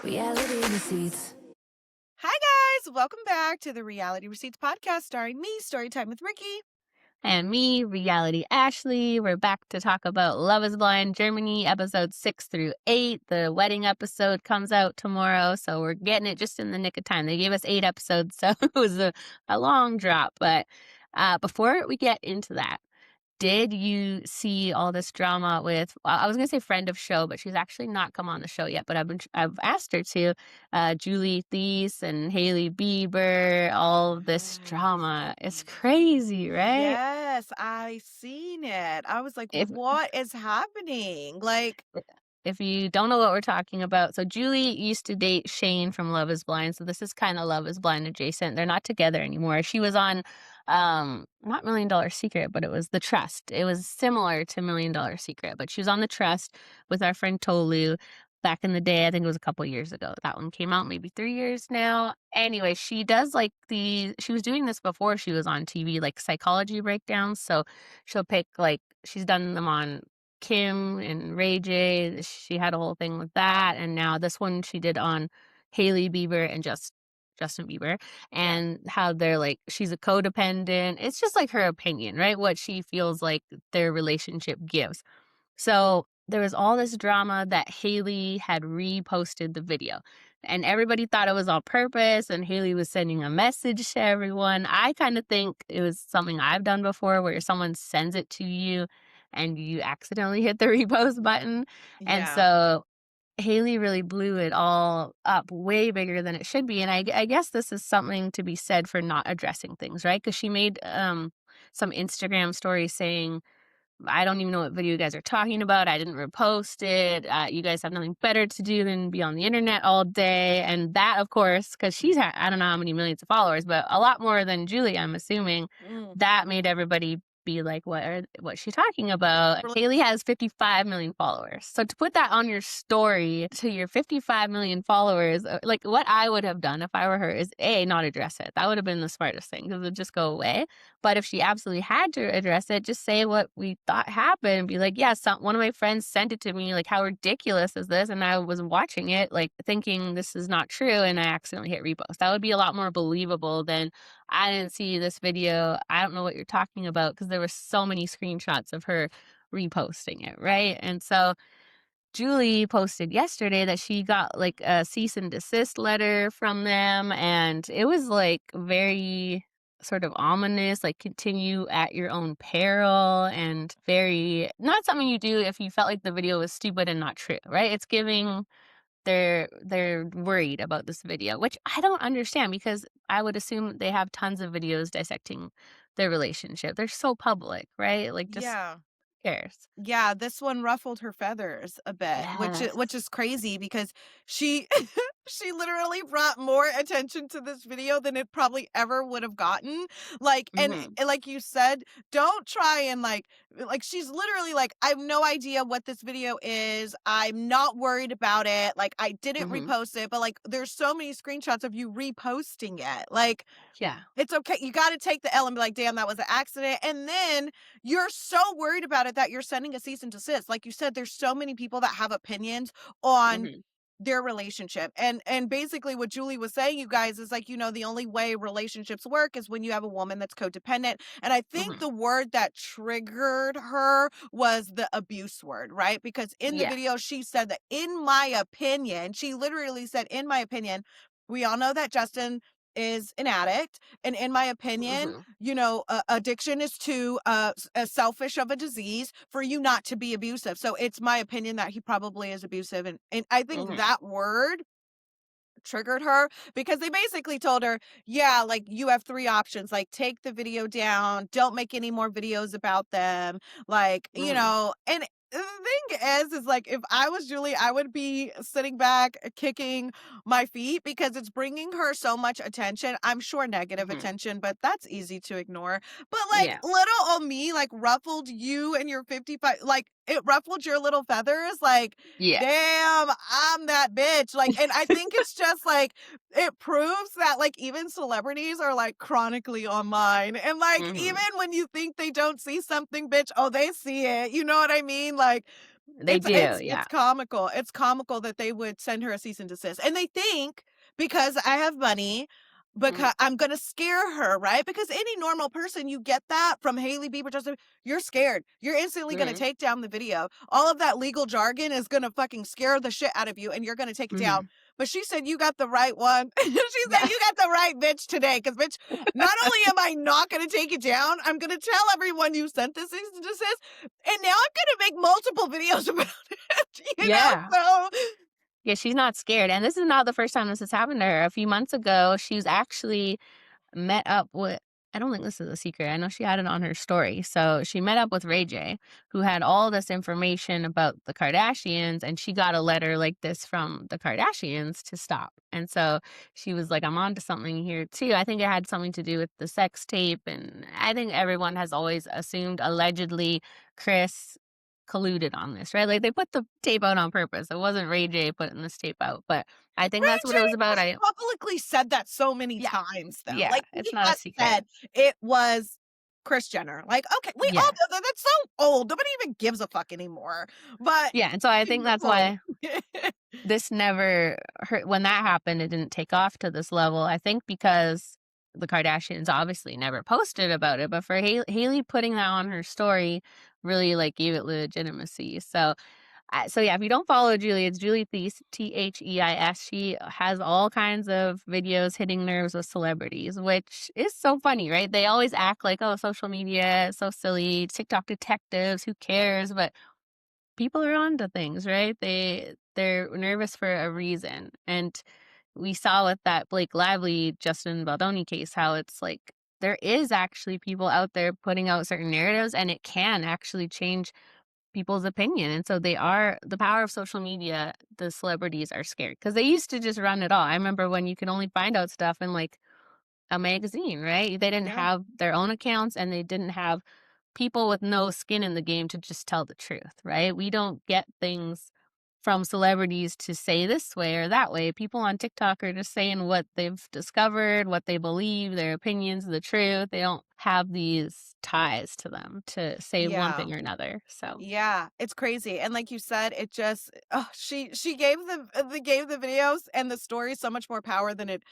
Reality Receipts. Hi, guys. Welcome back to the Reality Receipts podcast starring me, Storytime with Ricky. And me, Reality Ashley. We're back to talk about Love is Blind Germany, episodes 6-8. The wedding episode comes out tomorrow, so we're getting it just in the nick of time. They gave us 8 episodes, so it was a long drop. But before we get into that, did you see all this drama with, I was going to say friend of show, but she's actually not come on the show yet, but I've asked her to, Julie Theis and Hailey Bieber, all of this drama. It's crazy, right? Yes, I seen it. I was like, If what is happening? Like, if you don't know what we're talking about, so Julie used to date Shane from Love is Blind, so this is kind of Love is Blind adjacent. They're not together anymore. She was on not Million Dollar Secret, but it was The Trust. It was similar to Million Dollar Secret, but she was on The Trust with our friend Tolu back in the day. I think it was a couple years ago. That one came out maybe 3 years now. Anyway, she does she was doing this before she was on TV, like psychology breakdowns. So she'll pick, like, she's done them on Kim and Ray J. She had a whole thing with that. And now this one she did on Hailey Bieber and Justin Bieber, and how they're like, she's a codependent. It's just like her opinion, right? What she feels like their relationship gives. So there was all this drama that Hailey had reposted the video, and everybody thought it was on purpose, and Hailey was sending a message to everyone. I kind of think it was something I've done before where someone sends it to you and you accidentally hit the repost button. And yeah, so Hailey really blew it all up way bigger than it should be. And I guess this is something to be said for not addressing things, right? Because she made some Instagram stories saying, I don't even know what video you guys are talking about. I didn't repost it. You guys have nothing better to do than be on the internet all day. And that, of course, because she's had, I don't know how many millions of followers, but a lot more than Julie, I'm assuming. That made everybody be like, what's she talking about? Hailey has 55 million followers. So to put that on your story to your 55 million followers, like what I would have done if I were her is not address it. That would have been the smartest thing, because it would just go away. But if she absolutely had to address it, just say what we thought happened. Be like, yeah, one of my friends sent it to me. Like, how ridiculous is this? And I was watching it, like, thinking this is not true, and I accidentally hit repost. That would be a lot more believable than, I didn't see this video. I don't know what you're talking about, because there were so many screenshots of her reposting it, right? And so Julie posted yesterday that she got like a cease and desist letter from them, and it was like very sort of ominous, like continue at your own peril, and very not something you do if you felt like the video was stupid and not true, right? It's giving they're worried about this video, which I don't understand, because I would assume they have tons of videos dissecting their relationship. They're so public, right? Like, just yeah. who cares? Yeah, this one ruffled her feathers a bit, which Yes. is crazy because she she literally brought more attention to this video than it probably ever would have gotten. Like, Mm-hmm. and like you said, don't try and like she's literally like, I have no idea what this video is. I'm not worried about it. Like, I didn't Mm-hmm. repost it, but like there's so many screenshots of you reposting it. Like, Yeah. it's okay. You got to take the L and be like, damn, that was an accident. And then you're so worried about it that you're sending a cease and desist. Like you said, there's so many people that have opinions on Mm-hmm. their relationship. And basically what Julie was saying, you guys, is like, the only way relationships work is when you have a woman that's codependent. And I think Mm-hmm. the word that triggered her was the abuse word, right? Because in the Yeah. video, she said that, in my opinion, she literally said, in my opinion, we all know that Justin is an addict, and in my opinion, Mm-hmm. addiction is too as selfish of a disease for you not to be abusive. So it's my opinion that he probably is abusive, and I think Mm-hmm. that word triggered her, because they basically told her, yeah, like, you have 3 options, like, take the video down, don't make any more videos about them, like, Mm-hmm. and the thing is like, if I was Julie, I would be sitting back kicking my feet, because it's bringing her so much attention. I'm sure negative Mm-hmm. attention, but that's easy to ignore. But like, Yeah. little old me, like, ruffled you and your 55, like, it ruffled your little feathers, like, Yeah. damn, I'm that bitch. Like, and I think it's just like, it proves that like even celebrities are like chronically online. And like, Mm-hmm. even when you think they don't see something, bitch, oh, they see it. You know what I mean? Like, They do, It's yeah. comical. It's comical that they would send her a cease and desist, and they think because I have money, Mhm. because I'm gonna scare her, right? Because any normal person, you get that from Hailey Bieber, Justin, you're scared. You're instantly gonna Mhm. take down the video. All of that legal jargon is gonna fucking scare the shit out of you, and you're gonna take it down. Mhm. But she said, "You got the right one." She said, Yeah. "You got the right bitch today, because bitch, not only am I not gonna take it down, I'm gonna tell everyone you sent this cease and desist, and now I'm gonna make multiple videos about it, Yeah. so Yeah, she's not scared, and this is not the first time this has happened to her. A few months ago, she's actually met up with I don't think this is a secret. I know she had it on her story. So she met up with Ray J, who had all this information about the Kardashians, and she got a letter like this from the Kardashians to stop. And so she was like, I'm on to something here too. I think it had something to do with the sex tape. And I think everyone has always assumed allegedly Chris colluded on this, right? Like they put the tape out on purpose. It wasn't Ray J putting this tape out, but I think Ray that's J what it was about. has I publicly said that so many Yeah. times, though, Yeah, like, it's he not a has secret. said it was Kris Jenner, like, okay, we all Yeah. know that, that's so old, nobody even gives a fuck anymore, but Yeah, and so I getting think the that's point. why this never hurt when that happened, it didn't take off to this level. I think because the Kardashians obviously never posted about it, but for Hailey putting that on her story really, like, gave it legitimacy. So yeah, if you don't follow Julie, it's Julie Theis, Theis. She has all kinds of videos hitting nerves with celebrities, which is so funny, right? They always act like, oh, social media is so silly, TikTok detectives, who cares? But people are onto things, right? They're nervous for a reason. And we saw with that Blake Lively, Justin Baldoni case how it's like there is actually people out there putting out certain narratives and it can actually change people's opinion. And so they are the power of social media, the celebrities are scared because they used to just run it all. I remember when you could only find out stuff in like a magazine, right? They didn't Yeah, have their own accounts and they didn't have people with no skin in the game to just tell the truth, right? We don't get things from celebrities to say this way or that way. People on TikTok are just saying what they've discovered, what they believe, their opinions, the truth. They don't have these ties to them to say one yeah. thing or another. So, Yeah, it's crazy, and like you said, it just oh, she gave gave the videos and the story so much more power than it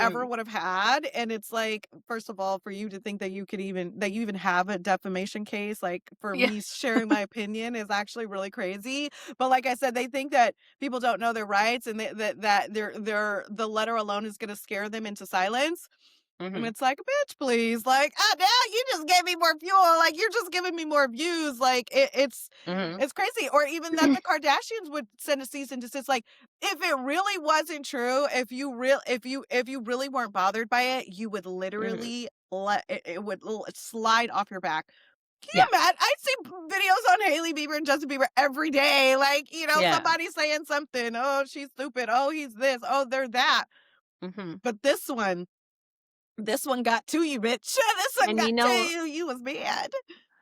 ever mm, would have had, and it's like, first of all, for you to think that you even have a defamation case, like, for yeah. me sharing my opinion is actually really crazy, but like I said, they think that people don't know their rights and that the letter alone is gonna scare them into silence. And Hmm. it's like, "Bitch, please." Like, "Ah, now you just gave me more fuel, like, you're just giving me more views." Like, Hmm. it's crazy. Or even that the Kardashians would send a cease and desist, like, if it really wasn't true, if you really weren't bothered by it, you would Hmm. literally let it would l slide off your back. Can you Yeah. imagine? I see videos on Hailey Bieber and Justin Bieber every day, like, Yeah. somebody saying something, "Oh, she's stupid. Oh, he's this. Oh, they're that." Hmm. But this one got to you, bitch. This one And got to you. You was mad.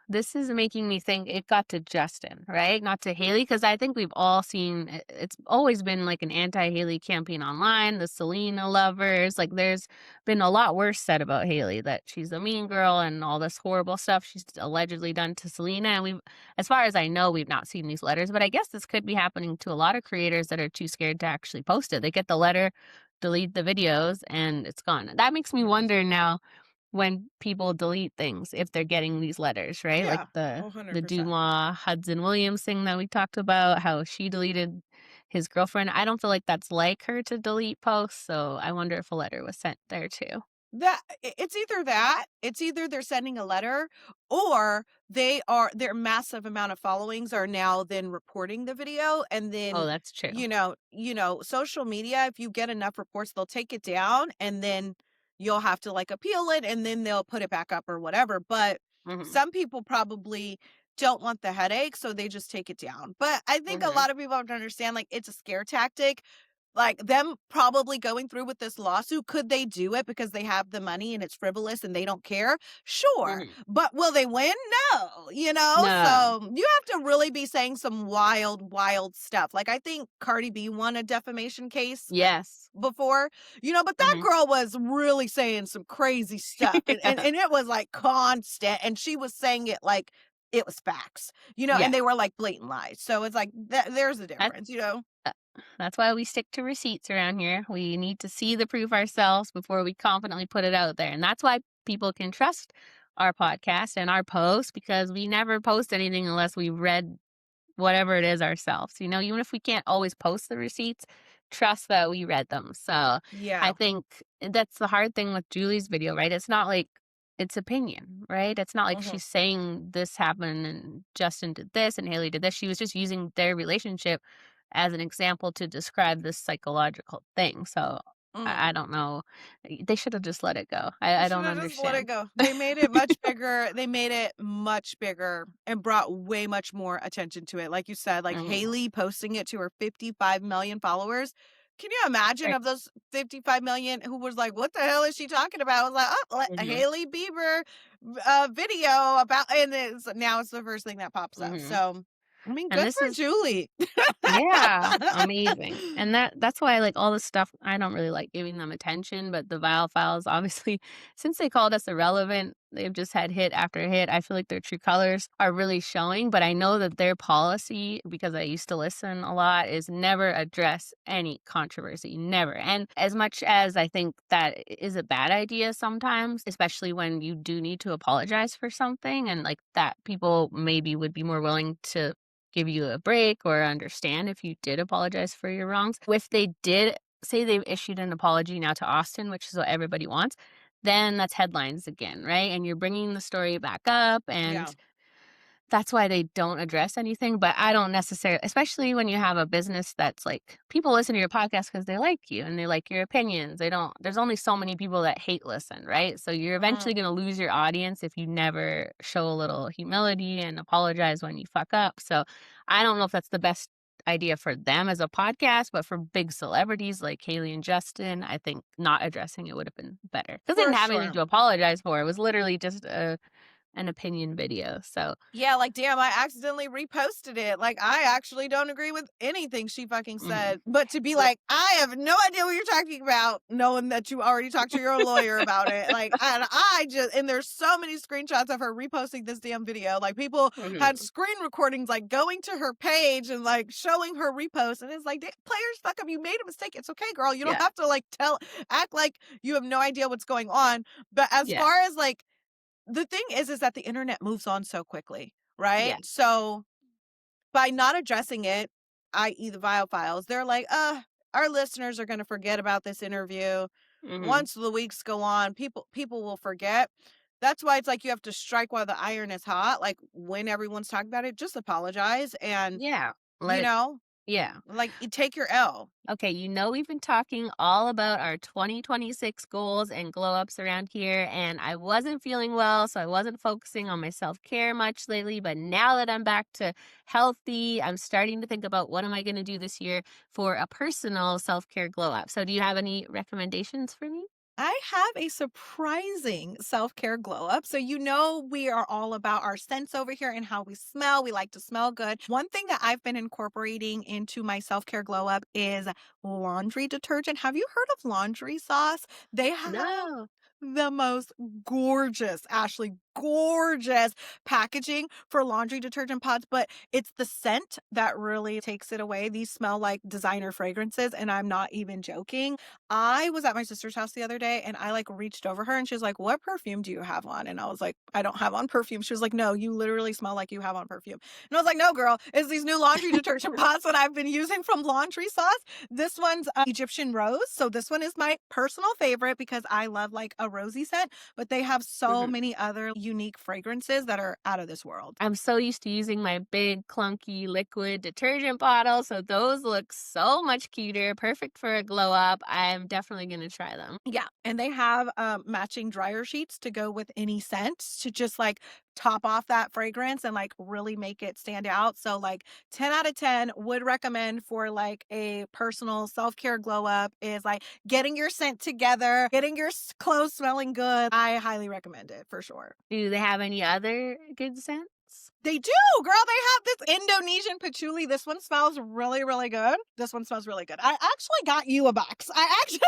this is making me think it got to Justin, right? Not to Haley, because I think we've all seen it's always been like an anti Haley campaign online, the Selena lovers. Like, there's been a lot worse said about Haley that she's a mean girl and all this horrible stuff she's allegedly done to Selena. And as far as I know, we've not seen these letters, but I guess this could be happening to a lot of creators that are too scared to actually post it. They get the letter, delete the videos, and it's gone. That makes me wonder now when people delete things if they're getting these letters, right? Like Yeah, the 100%. Dumois Hudson Williams thing that we talked about, how she deleted his girlfriend. I don't feel like that's like her to delete posts, so I wonder if a letter was sent there too. It's either they're sending a letter or their massive amount of followings are now then reporting the video, and Oh, then, that's true. social media, if you get enough reports, they'll take it down, and then you'll have to, like, appeal it, and then they'll put it back up or whatever, but Mhm. some people probably don't want the headache, so they just take it down. But I think a Mhm. lot of people have to understand, like, it's a scare tactic. Like, them probably going through with this lawsuit, could they do it because they have the money and it's frivolous and they don't care? Sure. Mhm. But will they win? No, No. So you have to really be saying some wild, wild stuff. Like, I think Cardi B won a defamation case Yes. before, but that Mhm. girl was really saying some crazy stuff. And, Yeah. and, and it was like constant. And she was saying it like it was facts, Yeah. and they were like blatant lies. So it's like there's a That difference. uh, that's why we stick to receipts around here. We need to see the proof ourselves before we confidently put it out there, and that's why people can trust our podcast and our posts because we never post anything unless we read whatever it is ourselves, even if we can't always post the receipts, trust that we read them. So I Yeah. think that's the hard thing with Julie's video, right? It's not like it's opinion, right? It's not like Mhm. she's saying this happened and Justin did this and Haley did this. She was just using their relationship as an example to describe this psychological thing. So Mm. I don't know. They should have just let it go. They I don't shoulda just let it understand. go. They made it much bigger. They made it much bigger and brought way much more attention to it. Like you said, like Mhm. Hailey posting it to her 55 million followers. Can you imagine Right. of those 55 million who was like, "What the hell is she talking about?" I was like, "Oh, a Hmm. Hailey Bieber video about," and now it's the first thing that pops up. Hmm. So, I mean, And good this for is Julie. Yeah, amazing. And that's why, like, all this stuff, I don't really like giving them attention, but the Vile Files, obviously, since they called us irrelevant, they've just had hit after hit. I feel like their true colors are really showing, but I know that their policy, because I used to listen a lot, is never address any controversy, never. And as much as I think that is a bad idea sometimes, especially when you do need to apologize for something and like that people maybe would be more willing to give you a break or understand if you did apologize for your wrongs. If they did say they've issued an apology now to Austin, which is what everybody wants, then that's headlines again, right? And you're bringing the story back up Yeah. and that's why they don't address anything, but I don't necessarily, especially when you have a business that's like people listen to your podcast because they like you and they like your opinions. They don't there's only so many people that hate listen, right? So you're eventually Mm, going to lose your audience if you never show a little humility and apologize when you fuck up. So I don't know if that's the best idea for them as a podcast, but for big celebrities like Haley and Justin, I think not addressing it would have been better because they for didn't have anything sure. to apologize for. It was literally just an opinion video. So Yeah, like, damn, I accidentally reposted it. Like, I actually don't agree with anything she fucking mhm. said. But to be Right. like, I have no idea what you're talking about, knowing that you already talked to your lawyer about it. Like, and and there's so many screenshots of her reposting this damn video. Like, people had Mhm. screen recordings, like, going to her page and, like, showing her repost. And it's like, players, fuck up. You made a mistake. It's okay, girl. You don't Yeah, have to, like, act like you have no idea what's going on. But as yeah, far as, like, the thing is that the internet moves on so quickly, right? yeah. So, by not addressing it, i.e. the Vile Files, they're like, our listeners are gonna forget about this interview. Mhm. Once the weeks go on, people will forget. That's why it's like you have to strike while the iron is hot. Like, when everyone's talking about it, just apologize and, Yeah. Let you it know, yeah. like, you take your L. Okay, we've been talking all about our 2026 goals and glow ups around here, and I wasn't feeling well, so I wasn't focusing on my self-care much lately, but now that I'm back to healthy, I'm starting to think about what am I going to do this year for a personal self-care glow up. So do you have any recommendations for me? I have a surprising self-care glow up. So, we are all about our scents over here and how we smell. We like to smell good. One thing that I've been incorporating into my self-care glow up is laundry detergent. Have you heard of laundry sauce? They have No. the most gorgeous, Ashley, gorgeous packaging for laundry detergent pods, but it's the scent that really takes it away. These smell like designer fragrances, and I'm not even joking. I was at my sister's house the other day and I like reached over her and she was like, "What perfume do you have on?" And I was like, "I don't have on perfume." She was like, "No, you literally smell like you have on perfume." And I was like, "No, girl, it's these new laundry detergent pods that I've been using from Laundry Sauce. This one's Egyptian rose. So this one is my personal favorite because I love like a rosy scent, but they have so Mhm. many other unique fragrances that are out of this world. I'm so used to using my big, clunky liquid detergent bottle, so those look so much cuter, perfect for a glow up. I'm definitely gonna try them. Yeah, and they have, matching dryer sheets to go with any scent to just, like, top off that fragrance and, like, really make it stand out. So, like, 10 out of 10 would recommend for, like, a personal self-care glow up is, like, getting your scent together, getting your clothes smelling good. I highly recommend it for sure. Do they have any other good scents? They do, girl. They have this Indonesian patchouli. This one smells really, really good. This one smells really good. I actually got you a box. Oh, I you're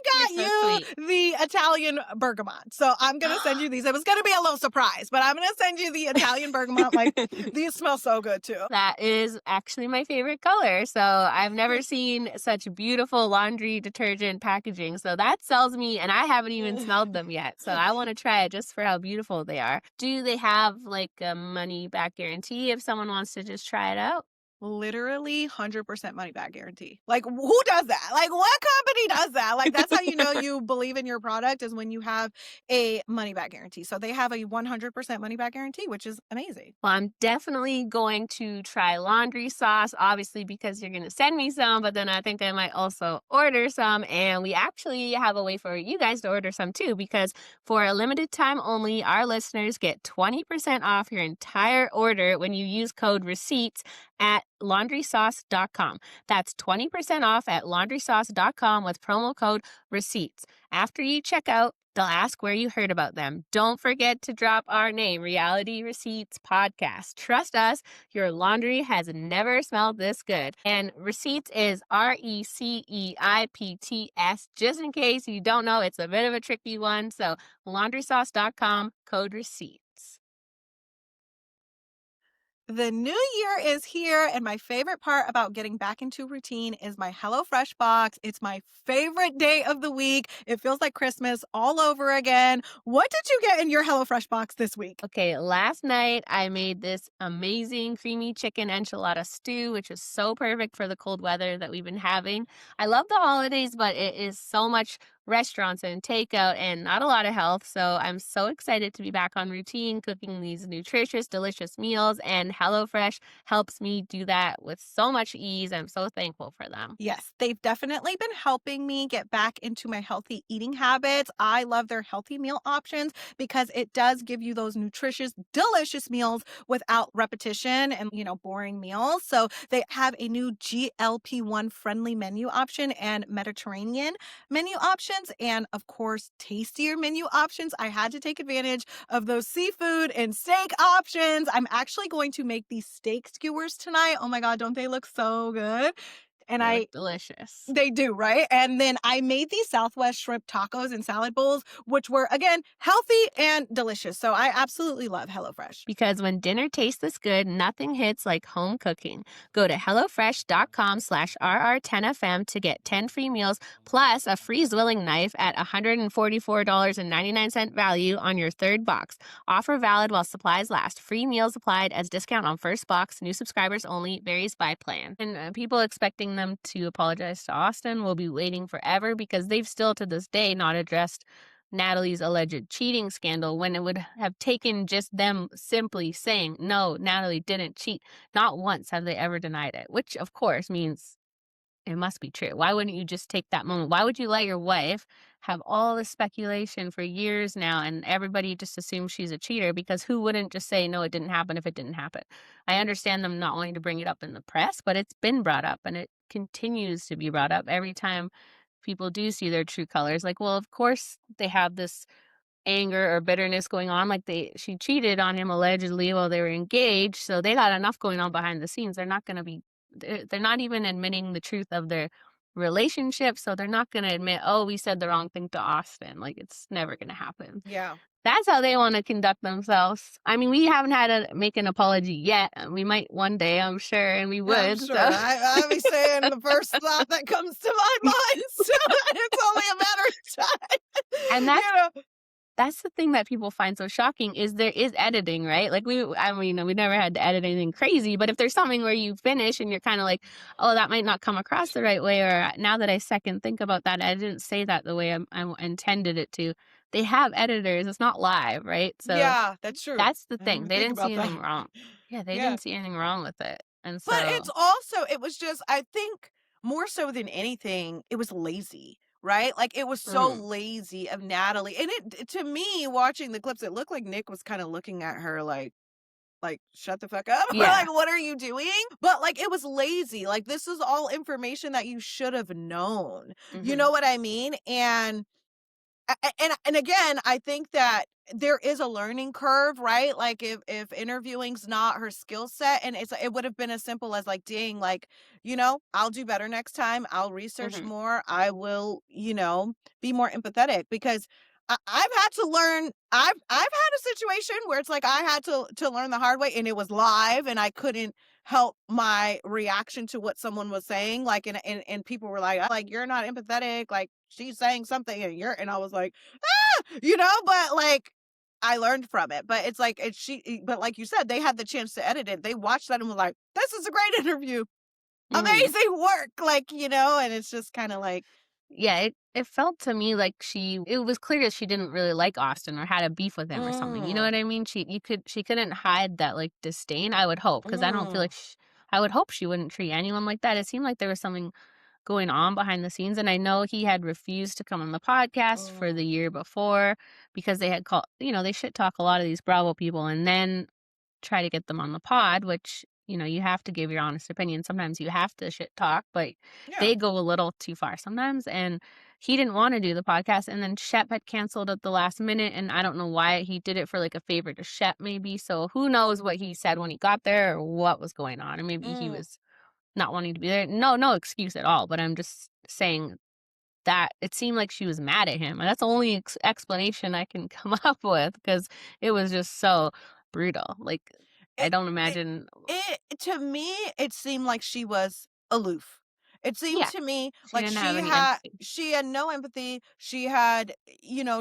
got so sweet. you the Italian bergamot. So I'm gonna send you these. It was gonna be a little surprise, but I'm gonna send you the Italian bergamot. Like these smell so good too. That is actually my favorite color. So I've never seen such beautiful laundry detergent packaging. So that sells me, and I haven't even smelled them yet. So I want to try it just for how beautiful they are. Do they have like a money back guarantee if someone wants to just try it out? Literally 100% money back guarantee. Like, who does that? Like, what company does that? Like, that's how you know you believe in your product is when you have a money back guarantee. So they have a 100% money back guarantee, which is amazing. Well, I'm definitely going to try laundry sauce, obviously, because you're going to send me some, but then I think I might also order some. And we actually have a way for you guys to order some too, because for a limited time only, our listeners get 20% off your entire order when you use code receipts at laundrysauce.com. That's 20% off at laundrysauce.com with promo code receipts. After you check out, they'll ask where you heard about them. Don't forget to drop our name, Reality Receipts Podcast. Trust us, your laundry has never smelled this good. And Receipts is RECEIPTS. Just in case you don't know, it's a bit of a tricky one. So laundrysauce.com, code receipts. The new year is here, and my favorite part about getting back into routine is my HelloFresh box. It's my favorite day of the week. It feels like Christmas all over again. What did you get in your HelloFresh box this week? Okay, last night I made this amazing creamy chicken enchilada stew, which is so perfect for the cold weather that we've been having. I love the holidays, but it is so much restaurants and takeout and not a lot of health. So I'm so excited to be back on routine, cooking these nutritious, delicious meals. And HelloFresh helps me do that with so much ease. I'm so thankful for them. Yes, they've definitely been helping me get back into my healthy eating habits. I love their healthy meal options because it does give you those nutritious, delicious meals without repetition and, boring meals. So they have a new GLP-1 friendly menu option and Mediterranean menu options. And of course, tastier menu options. I had to take advantage of those seafood and steak options. I'm actually going to make these steak skewers tonight. Oh my God, don't they look so good? And They look delicious. they do, right? And then I made these Southwest shrimp tacos and salad bowls, which were, again, healthy and delicious. So I absolutely love HelloFresh. Because when dinner tastes this good, nothing hits like home cooking. Go to HelloFresh.com/RR10FM to get 10 free meals plus a free zwilling knife at $144.99 value on your third box. Offer valid while supplies last. Free meals applied as discount on first box. New subscribers only. Varies by plan. And people expecting them to apologize to Austin will be waiting forever because they've still to this day not addressed Natalie's alleged cheating scandal when it would have taken just them simply saying, no, Natalie didn't cheat. Not once have they ever denied it, which of course means it must be true. Why wouldn't you just take that moment? Why would you let your wife have all this speculation for years now and everybody just assumes she's a cheater? Because who wouldn't just say, no, it didn't happen if it didn't happen? I understand them not wanting to bring it up in the press, but it's been brought up and it continues to be brought up every time people do see their true colors. Like, well, of course they have this anger or bitterness going on. Like she cheated on him allegedly while they were engaged. So they got enough going on behind the scenes. They're not going to be, they're not even admitting the truth of their relationship. So they're not going to admit, oh, we said the wrong thing to Austin. Like it's never going to happen. Yeah. That's how they want to conduct themselves. I mean, we haven't had to make an apology yet. We might one day, I'm sure, and we would. I'm sure. I'll be saying the first thought that comes to my mind. So it's only a matter of time. And that's the thing that people find so shocking is there is editing, right? Like we never had to edit anything crazy, but if there's something where you finish and you're kind of like, oh, that might not come across the right way, or now that I second think about that, I didn't say that the way I intended it to. They have editors. It's not live, right? So yeah, that's true. that's the I didn't thing. even They think didn't see about anything that. wrong. Yeah, they Yeah. didn't see anything wrong with it. And But so it's also, it was just, I think more so than anything, it was lazy, right? Like it was so mhm. lazy of Natalie. And to me, watching the clips, it looked like Nick was kind of looking at her like shut the fuck up. Or Yeah. like, what are you doing? But like it was lazy. Like this is all information that you should have known. You Mhm. know what I mean? And And again, I think that there is a learning curve, right? Like if interviewing's not her skill set, and it would have been as simple as like, dang, like, I'll do better next time. I'll research Mhm, more. I will, be more empathetic because I've had to learn. I've had a situation where it's like I had to learn the hard way, and it was live, and I couldn't help my reaction to what someone was saying. Like, and people were like, you're not empathetic. Like she's saying something, and I was like, but like I learned from it. But it's like but like you said, they had the chance to edit it. They watched that and were like, this is a great interview. mhm. Amazing work. Like, and it's just kind of like, Yeah, it felt to me like it was clear that she didn't really like Austin or had a beef with him or something, you know mm, what I mean? She couldn't hide that, like, disdain, I would hope, because I don't feel mm, like I would hope she wouldn't treat anyone like that. It seemed like there was something going on behind the scenes, and I know he had refused to come on the podcast for the mm, year before because they had called they shit talk a lot of these Bravo people and then try to get them on the pod, which, you have to give your honest opinion. Sometimes you have to shit talk, but yeah. they go a little too far sometimes. And he didn't want to do the podcast. And then Shep had canceled at the last minute. And I don't know why he did it for like a favor to Shep, maybe. So who knows what he said when he got there or what was going on. Or maybe he Mm. was not wanting to be there. No excuse at all. But I'm just saying that it seemed like she was mad at him. And that's the only explanation I can come up with because it was just so brutal. Like, I It don't it imagine. it to me, it seemed like she was aloof. It seemed Yeah, to me she like didn't have any empathy. she had no empathy. She had,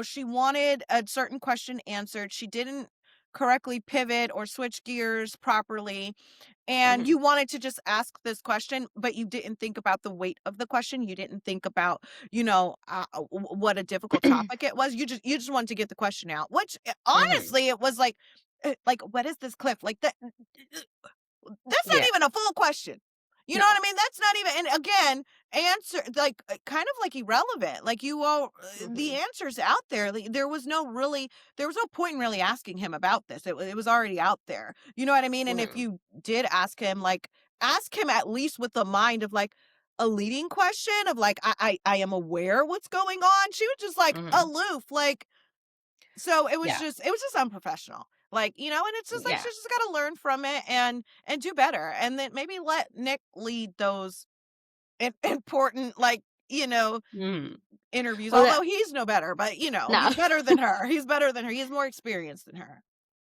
she wanted a certain question answered. She didn't correctly pivot or switch gears properly. And Mhm. you wanted to just ask this question, but you didn't think about the weight of the question. You didn't think about, what a difficult topic it was. You just wanted to get the question out, which Mhm. honestly, it was like, what is this cliff? Like that that's not Yeah. even a full question. You know what No. I mean? That's not even, and again, answer like kind of like irrelevant. Like the Mhm. answers out there. Like, there was no point in really asking him about this. It was already out there. You know what I mean? And if Mhm. you did ask him, like ask him at least with the mind of like a leading question of like I am aware what's going on. She was just like Mhm. aloof, like so Yeah. it was just unprofessional. Like, and it's just like Yeah. she's just gotta learn from it and do better. And then maybe let Nick lead those important, like, Mhm. interviews. Well, that Although he's no better, but no. he's better than her. He's better than her. He's more experienced than her.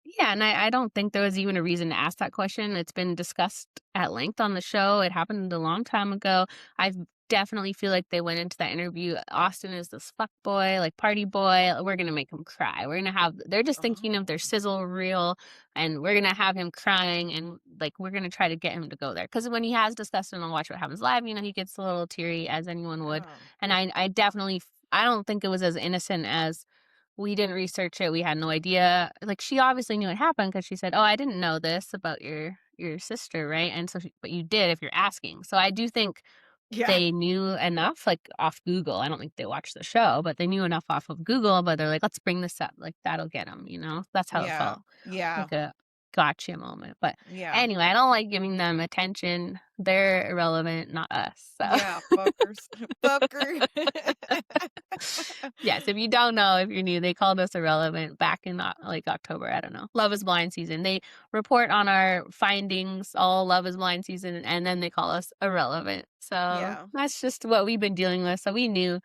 Yeah, and I don't think there was even a reason to ask that question. It's been discussed at length on the show. It happened a long time ago. I definitely feel like they went into that interview. Austin is this fuck boy, like party boy. We're gonna make him cry. They're just thinking of their Oh. sizzle reel, and we're gonna have him crying, and like we're gonna try to get him to go there. Because when he has discussed it on Watch What Happens Live, he gets a little teary as anyone would. Oh. And I definitely, I don't think it was as innocent as we didn't research it, we had no idea. Like, she obviously knew it happened because she said, "Oh, I didn't know this about your sister," right? And so but you did if you're asking. So I do think Yeah. they knew enough, like, off Google. I don't think they watched the show, but they knew enough off of Google, but they're like, "Let's bring this up." Like, that'll get them. That's how it Yeah. felt, Yeah. like a gotcha moment. But Yeah. anyway, I don't like giving them attention. They're irrelevant, not us, so Yeah. Fuckers. Fucker. Yes, if you don't know, if you're new, they called us irrelevant back in like October. I don't know. Love is Blind season. They report on our findings all Love is Blind season, and then they call us irrelevant. So Yeah. that's just what we've been dealing with. So we knew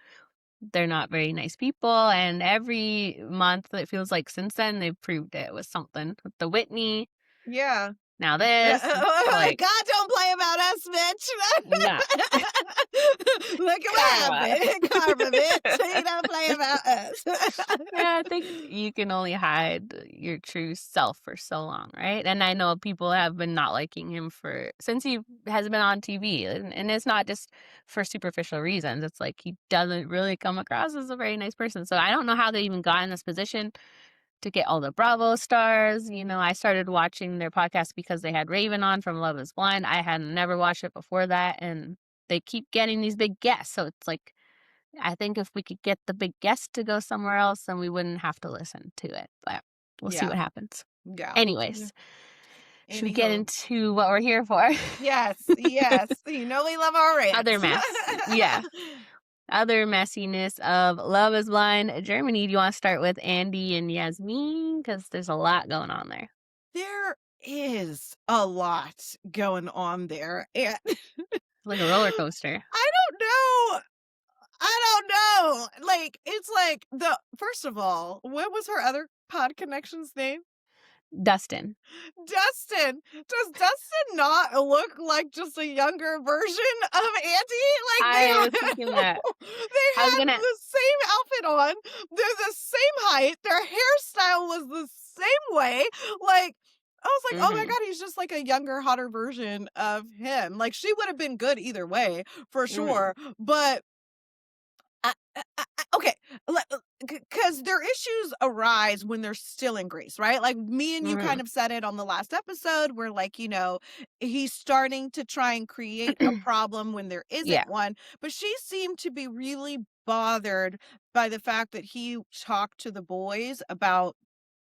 they're not very nice people, and every month it feels like since then they've proved it with something. With the Whitney, Yeah. now this, like God don't play about us, no bitch. Look at what karma. happened. Karma, bitch. You don't play about us. Yeah, I think you can only hide your true self for so long, right? And I know people have been not liking him since he has been on TV, and it's not just for superficial reasons. It's like he doesn't really come across as a very nice person. So I don't know how they even got in this position to get all the Bravo stars. I started watching their podcast because they had Raven on from Love Is Blind. I had never watched it before that, and they keep getting these big guests. So it's like I think if we could get the big guest to go somewhere else, then we wouldn't have to listen to it, but we'll see Yeah. what happens. Yeah. Yeah. Anyways, should we get Anywho. into what we're here for? Yes. Yes. We love our Other rants. mess. Yeah. other messiness of Love Is Blind Germany. Do you wanna start with Andy and Yasmin? Because there's a lot going on there. There is a lot going on there, and Like a roller coaster. I don't know. I don't know. Like, it's like the first of all, what was her other pod connection's name? Dustin. Dustin. Does Dustin not look like just a younger version of Andy? Like they I was thinking that. they I was had gonna the same outfit on. They're the same height. Their hairstyle was the same way. Like I was like, "Oh my Mhm, god, he's just like a younger, hotter version of him." Like she would have been good either way, for mhm, sure. But okay, because their issues arise when they're still in Greece, right? Like me and you kind mhm. of said it on the last episode, where like he's starting to try and create a problem when there Yeah, isn't one. But she seemed to be really bothered by the fact that he talked to the boys about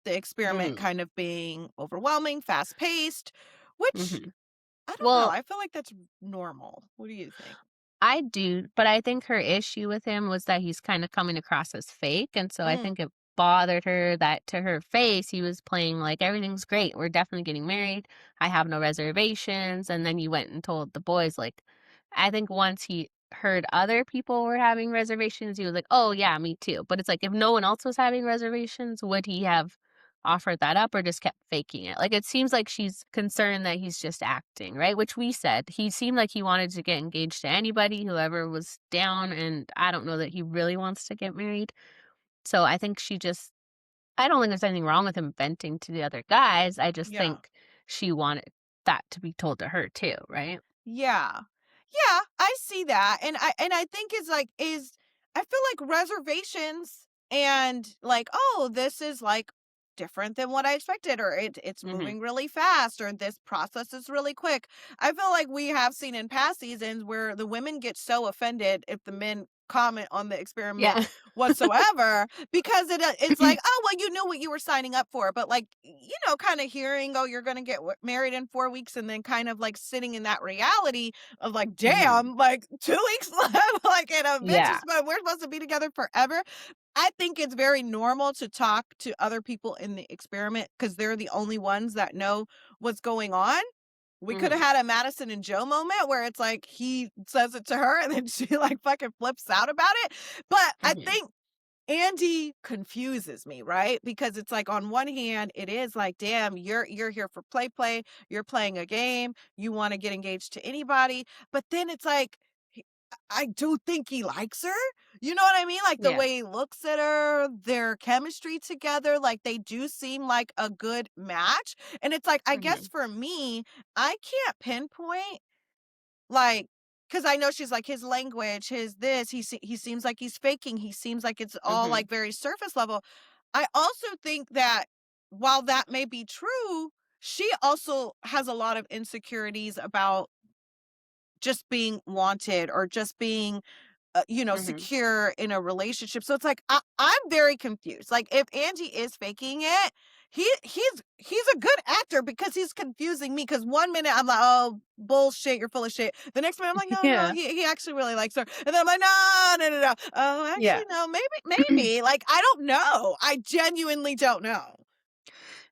the experiment mm, kind of being overwhelming, fast paced, which mhm. I don't know. Well, I feel like that's normal. What do you think? I do, but I think her issue with him was that he's kinda coming across as fake, and so I Mm, think it bothered her that to her face, he was playing like, "Everything's great, we're definitely getting married, I have no reservations," and then you went and told the boys, like I think once he heard other people were having reservations, he was like, "Oh, yeah, me too," but it's like, if no one else was having reservations, would he have offered that up or just kept faking it? Like, it seems like she's concerned that he's just acting, right? Which we said. He seemed like he wanted to get engaged to anybody, whoever was down, and I don't know that he really wants to get married. So I think she just I don't think there's anything wrong with him venting to the other guys. I just yeah. think she wanted that to be told to her too, right? Yeah. Yeah, I see that, and I think it's like I feel like reservations and like, "Oh, this is, like, different than what I expected," or it's Mhm. moving really fast," or "This process is really quick." I feel like we have seen in past seasons where the women get so offended if the men comment on the experiment Yeah. whatsoever because it's like, "Oh, well, you knew what you were signing up for," but, like, kinda hearing, "Oh, you're gonna get married in 4 weeks," and then kind of, like, sitting in that reality of like, Mhm. damn, like 2 weeks left, like, and a bitch Yeah. is but we're supposed to be together forever. I think it's very normal to talk to other people in the experiment because 'cause they're the only ones that know what's going on. We coulda Mhm. had a Madison and Joe moment where it's like he says it to her and then she, like, fucking flips out about it, but I Mhm. think Andy confuses me, right? Because it's like on one hand, it is like, damn, you're here for play, you're playing a game, you want to get engaged to anybody, but then it's like I do think he likes her. You know what I mean? Like the Yeah. way he looks at her, their chemistry together, like they do seem like a good match. And it's like, I guess Mhm. for me, I can't pinpoint like, cause I know she's like, his language, his this, he seems like he's faking, he seems like it's all, Mhm. like, very surface level. I also think that while that may be true, she also has a lot of insecurities about just being wanted or just being Mhm. secure in a relationship. So it's like I'm very confused. Like if Angie is faking it, he's a good actor because he's confusing me. Because one minute I'm like, oh bullshit, you're full of shit. The next minute I'm like, no, no, Yeah. he actually really likes her. And then I'm like, no, no, no, no. Oh, Yeah. actually, no, maybe. Like I don't know. I genuinely don't know.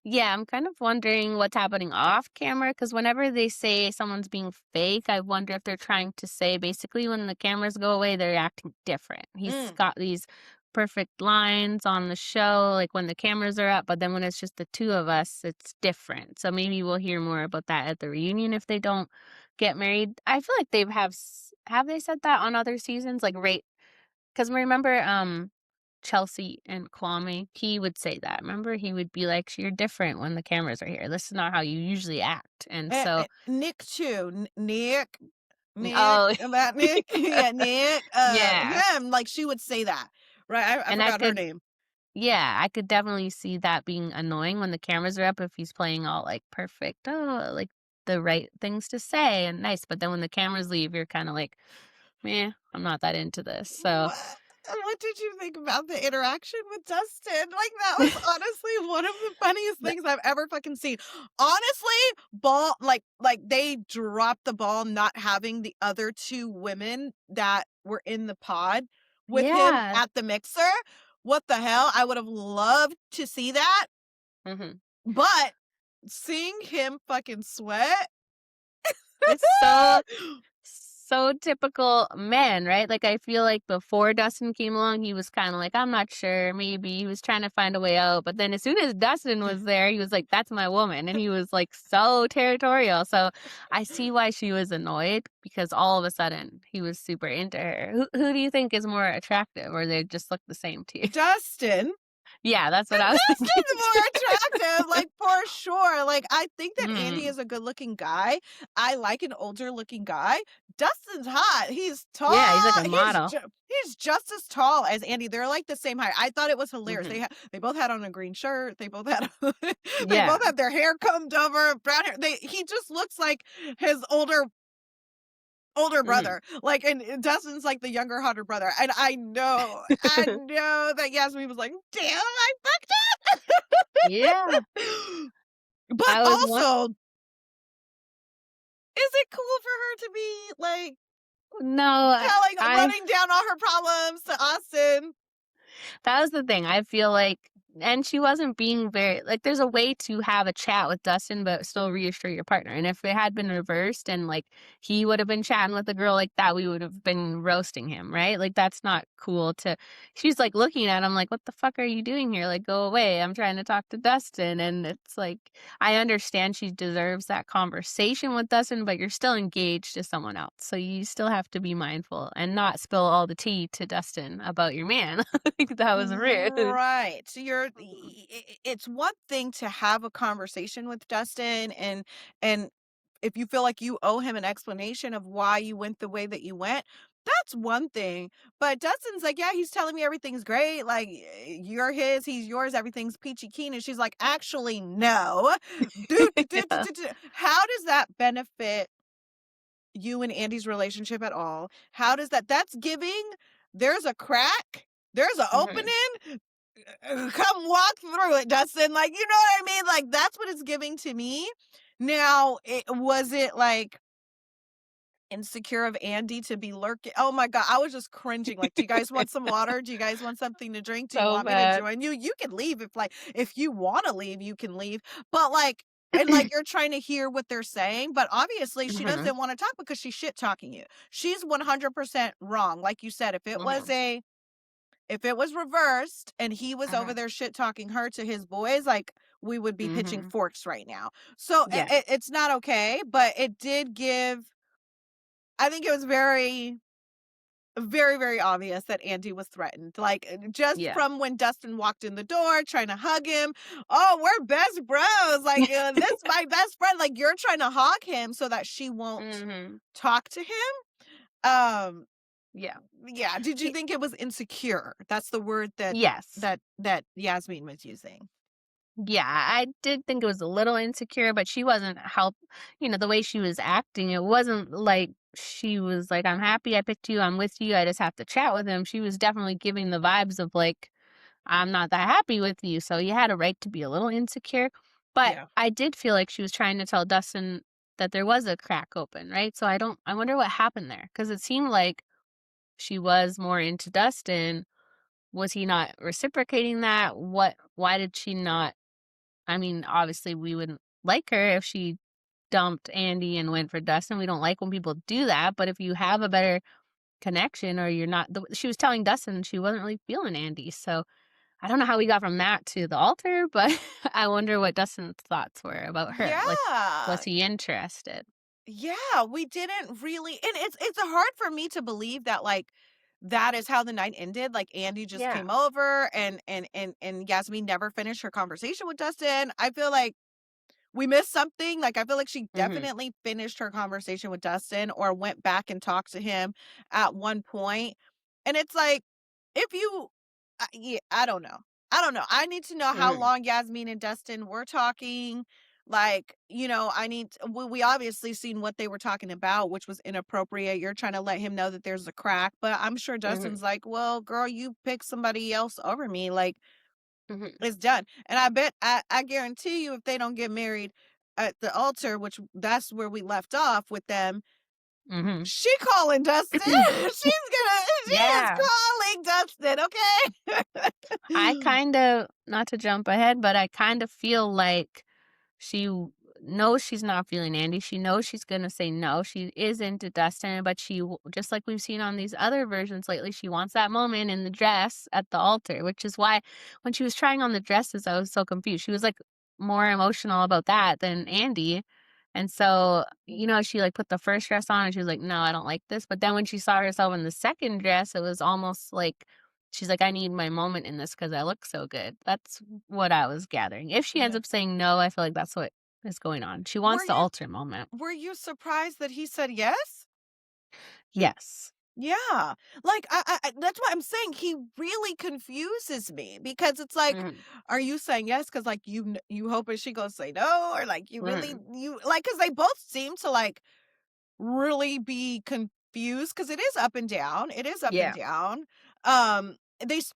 Yeah, I'm kind of wondering what's happening off camera because whenever they say someone's being fake, I wonder if they're trying to say basically when the cameras go away, they're acting different. He's Mm, got these perfect lines on the show, like when the cameras are up, but then when it's just the two of us, it's different. So maybe we'll hear more about that at the reunion if they don't get married. I feel like have they said that on other seasons? Like right 'cause remember, Chelsea and Kwame, he would say that. Remember, he would be like, "You're different when the cameras are here. This is not how you usually act." And so Nick too. Nick, oh, that Nick? Yeah, Nick, yeah. him, like, she would say that, right? I And I forgot her could name. yeah, I could definitely see that being annoying when the cameras are up if he's playing all, like, perfect, "Oh, like, the right things to say and nice," but then when the cameras leave, you're kinda like, "Meh, I'm not that into this." So What? What did you think about the interaction with Dustin? Like, that was honestly one of the funniest The things I've ever fucking seen. Honestly, they dropped the ball not having the other 2 women that were in the pod with him Yeah. at the mixer. What the hell? I would have loved to see that, Mhm. but seeing him fucking sweat. It's so typical men, right? Like, I feel like before Dustin came along, he was kinda like, "I'm not sure, maybe." He was trying to find a way out, but then as soon as Dustin was there, he was like, "That's my woman," and he was, like, so territorial, so I see why she was annoyed because all of a sudden he was super into her. Who do you think is more attractive, or they just look the same to you? Dustin. Yeah, that's what I was thinking Dustin's too. more attractive, like, for sure. Like, I think that Andy Mhm. is a good-looking guy. I like an older-looking guy. Dustin's hot. He's Yeah, he's like tall. a model. He's just as tall as Andy. They're, like, the same height. I thought it was hilarious. Mhm. They both had on a green shirt. They both had they Yeah. both had their hair combed over, brown hair. He just looks like his older Mhm. brother, like, and Dustin's, like, the younger, hotter brother, and I know that Yasmin was like, "Damn, I fucked Yeah. up." But I was one also, is it cool for her to be, like, No, I running down all her problems to Austin? that was the thing. I feel like and she wasn't being very like, there's a way to have a chat with Dustin, but still reassure your partner, and if it had been reversed and, like, he would have been chatting with a girl like that, we would have been roasting him, right? Like, that's not cool to she's, like, looking at him like, "What the fuck are you doing here? Like, go away. I'm trying to talk to Dustin," and it's like, I understand she deserves that conversation with Dustin, but you're still engaged to someone else, so you still have to be mindful and not spill all the tea to Dustin about your man. I think that was rude. Right. So it's one thing to have a conversation with Dustin, and if you feel like you owe him an explanation of why you went the way that you went, that's one thing. But Dustin's like, "Yeah, he's telling me everything's great. Like, you're his, he's yours, everything's peachy keen." And she's like, "Actually, no. Yeah. How does that benefit you and Andy's relationship at all? How does that's giving there's a crack, there's an Mhm. opening, come walk through it, Dustin." Like, you know what I mean? Like, that's what it's giving to me. Now, was it like insecure of Andy to be lurking? Oh my God, I was just cringing. Like, do you guys want some water? Do you guys want something to drink? Do you So want me to bad. join you? You can leave if you want to leave, you can leave. But like, and like you're trying to hear what they're saying, but obviously she Mhm, doesn't want to talk because she's shit talking you. She's 100% wrong. Like you said, mhm, if it was reversed and he was over uh-huh, there shit talking her to his boys, like, we would be pitching mhm. forks right now. So Yeah, it's not okay, but it did give. I think it was very, very obvious that Andy was threatened. Like, just yeah. from when Dustin walked in the door trying to hug him. Oh, we're best bros. Like, this is my best friend. Like, you're trying to hog him so that she won't Mhm. talk to him. Um, Yeah. yeah. Did you He think it was insecure? That's the word Yes. that Yasmin was using. Yeah, I did think it was a little insecure, but she wasn't the way she was acting, it wasn't like she was like, "I'm happy I picked you, I'm with you, I just have to chat with him." She was definitely giving the vibes of like, "I'm not that happy with you," so you had a right to be a little insecure, but Yeah. I did feel like she was trying to tell Dustin that there was a crack open, right? So I wonder what happened there because it seemed like she was more into Dustin. Was he not reciprocating that? Why did she not I mean, obviously, we wouldn't like her if she dumped Andy and went for Dustin. We don't like when people do that, but if you have a better connection or you're not she was telling Dustin she wasn't really feeling Andy, so I don't know how we got from that to the altar, but I wonder what Dustin's thoughts were about her. Like, was Yeah. he interested? Yeah, we didn't really, and it's hard for me to believe that, like, that is how the night ended. Like, Andy just Yeah. came over and Yasmin never finished her conversation with Dustin. I feel like we missed something. Like, I feel like she Mhm. definitely finished her conversation with Dustin or went back and talked to him at one point. And it's like, if you, yeah, I don't know. I don't know. I need to know how Mhm. long Yasmin and Dustin were talking. Like, I need we obviously seen what they were talking about, which was inappropriate. You're trying to let him know that there's a crack, but I'm sure Mhm, Dustin's like, "Well, girl, you picked somebody else over me, like, mhm, it's done." And I guarantee you if they don't get married at the altar, which that's where we left off with them, mhm. she calling Dustin. She is Yeah. calling Dustin, I okay? kind of, not to jump ahead, but I kind of feel like she knows she's not feeling Andy. She knows she's gonna say no. She is into Dustin, but just like we've seen on these other versions lately, she wants that moment in the dress at the altar, which is why when she was trying on the dresses, I was so confused. She was like more emotional about that than Andy. And so, she like put the first dress on and she was like, no, I don't like this. But then when she saw herself in the second dress, it was almost like she's like, I need my moment in this because I look so good. That's what I was gathering. If she ends Yeah. up saying no, I feel like that's what is going on. She Were wants the you altar moment. were you surprised that he said yes? Yes. Yeah. Like, that's why I'm saying he really confuses me because it's like, Mhm, are you saying yes? Because like, you hoping she gonna say no? Or like, you really, mhm. you like, because they both seem to like really be confused because it is up and down. It is up and Yeah. down.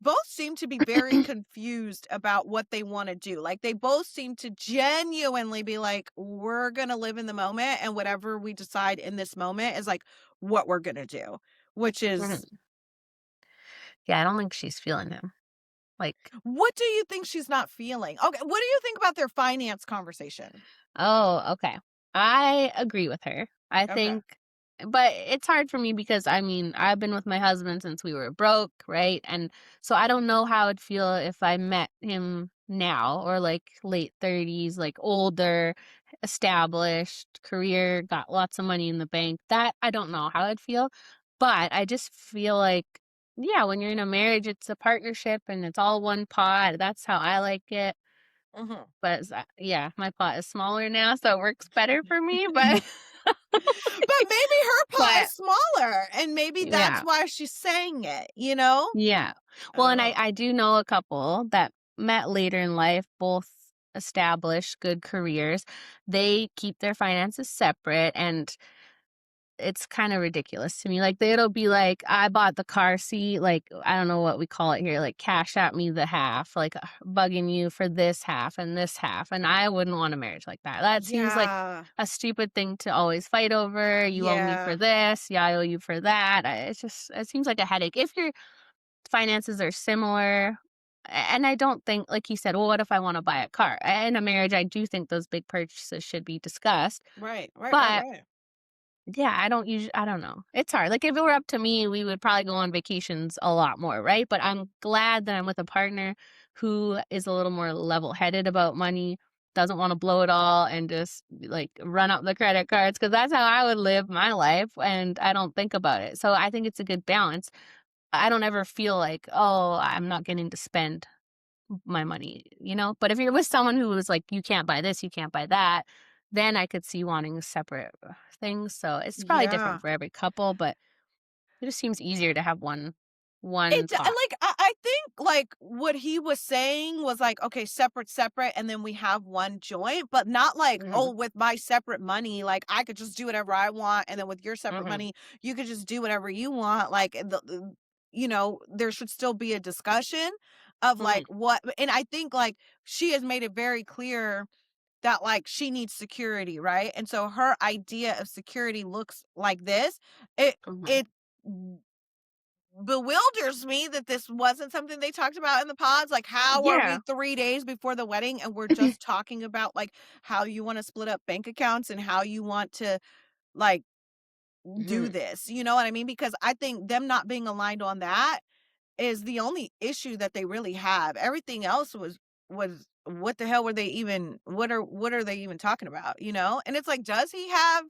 Both seem to be very confused about what they want to do. Like they both seem to genuinely be like, we're gonna live in the moment, and whatever we decide in this moment is like what we're gonna do, which is Mhm. Yeah, I don't think she's feeling him. Like, what do you think she's not feeling? Okay, what do you think about their finance conversation? oh, okay. I agree with her. I Okay. think but it's hard for me because, I mean, I've been with my husband since we were broke, right? And so I don't know how I'd feel if I met him now or, like, late 30s, like, older, established, career, got lots of money in the bank. That I don't know how I'd feel, but I just feel like, yeah, when you're in a marriage, it's a partnership and it's all one pot. That's how I like it. Mhm. But yeah, my pot is smaller now, so it works better for me, but But maybe her pot is but smaller, and maybe that's yeah, why she's saying it, you know? yeah. I Well, don't and know. I do know a couple that met later in life, both established good careers. They keep their finances separate, and it's kinda ridiculous to me, like, it'll be like, "I bought the car seat," like, I don't know what we call it here, like, "Cash at me the half," like, bugging you for this half, and I wouldn't want a marriage like that. That seems like Yeah. a stupid thing to always fight over, "You owe me for Yeah. this, yeah, I owe you for that." It seems like a headache. If your finances are similar and I don't think like you said, "Well, what if I wanna buy a car?" In a marriage, I do think those big purchases should be discussed, Right, right, right, but right. yeah, I don't know. It's hard. Like, if it were up to me, we would probably go on vacations a lot more, right? But I'm glad that I'm with a partner who is a little more level-headed about money, doesn't wanna blow it all and just, like, run up the credit cards because that's how I would live my life, and I don't think about it. So I think it's a good balance. I don't ever feel like, "Oh, I'm not getting to spend my money," you know? But if you're with someone who is like, "You can't buy this, you can't buy that," then I could see wanting separate things, so it's probably different Yeah. for every couple, but it just seems easier to have one pot. Like, I think, like, what he was saying was like, "Okay, separate, separate, and then we have one joint," but not like, Mhm, "Oh, with my separate money, like, I could just do whatever I want, and then with your separate mhm, money, you could just do whatever you want." Like, there should still be a discussion of, mhm, like, what and I think, like, she has made it very clear that, like, she needs security, right? And so her idea of security looks like this. It mhm. it bewilders me that this wasn't something they talked about in the pods. Like, how are we Yeah. 3 days before the wedding and we're just talking about, like, how you wanna split up bank accounts and how you want to, like, do Mhm, this, you know what I mean? Because I think them not being aligned on that is the only issue that they really have. Everything else was what the hell were they even what are they even talking about, you know? And it's like, does he have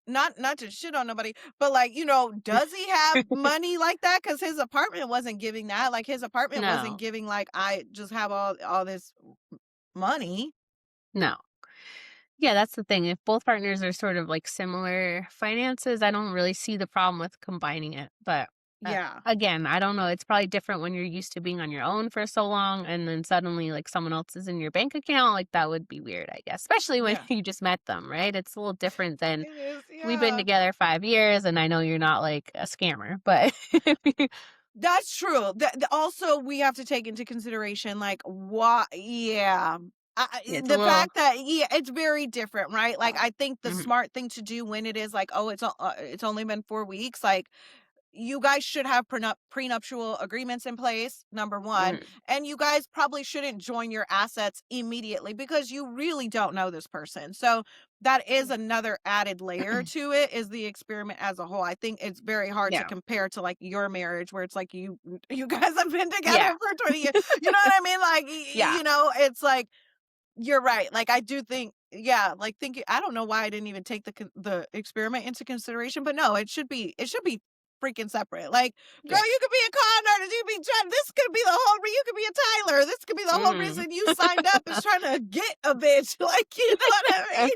not to shit on nobody, but, like, does he have money like that? Because his apartment wasn't giving that, like, his apartment wasn't no, giving, like, "I just have all this money." no. Yeah, that's the thing, if both partners are sort of, like, similar finances, I don't really see the problem with combining it, but Yeah. Again, I don't know, it's probably different when you're used to being on your own for so long and then suddenly, like, someone else is in your bank account, like, that would be weird, I guess, especially when Yeah. you just met them, right? It's a little different than, It is, "We've been yeah. together 5 years, and I know you're not, like, a scammer," but if you That's true. Also, we have to take into consideration, like, why yeah. it's a The little fact that yeah, it's very different, right? Like, I think the mhm, smart thing to do when it is like, "Oh, it's only been 4 weeks," like, you guys should have prenuptial agreements in place, number 1, mhm, and you guys probably shouldn't join your assets immediately because you really don't know this person. So that is another added layer to it is the experiment as a whole. I think it's very hard to yeah, compare to like your marriage where it's like you guys have been together yeah, for 20 years. You know what I mean? Like yeah, it's like you're right. Like, I do think yeah, like, thinking I don't know why I didn't even take the experiment into consideration, but no, it should be freaking separate. Like, "Girl, yeah, you could be a con artist, you could be John this could be the whole re you could be a Tyler, this could be the whole mhm. reason you signed up is trying to get a bitch." Like, you know what I mean?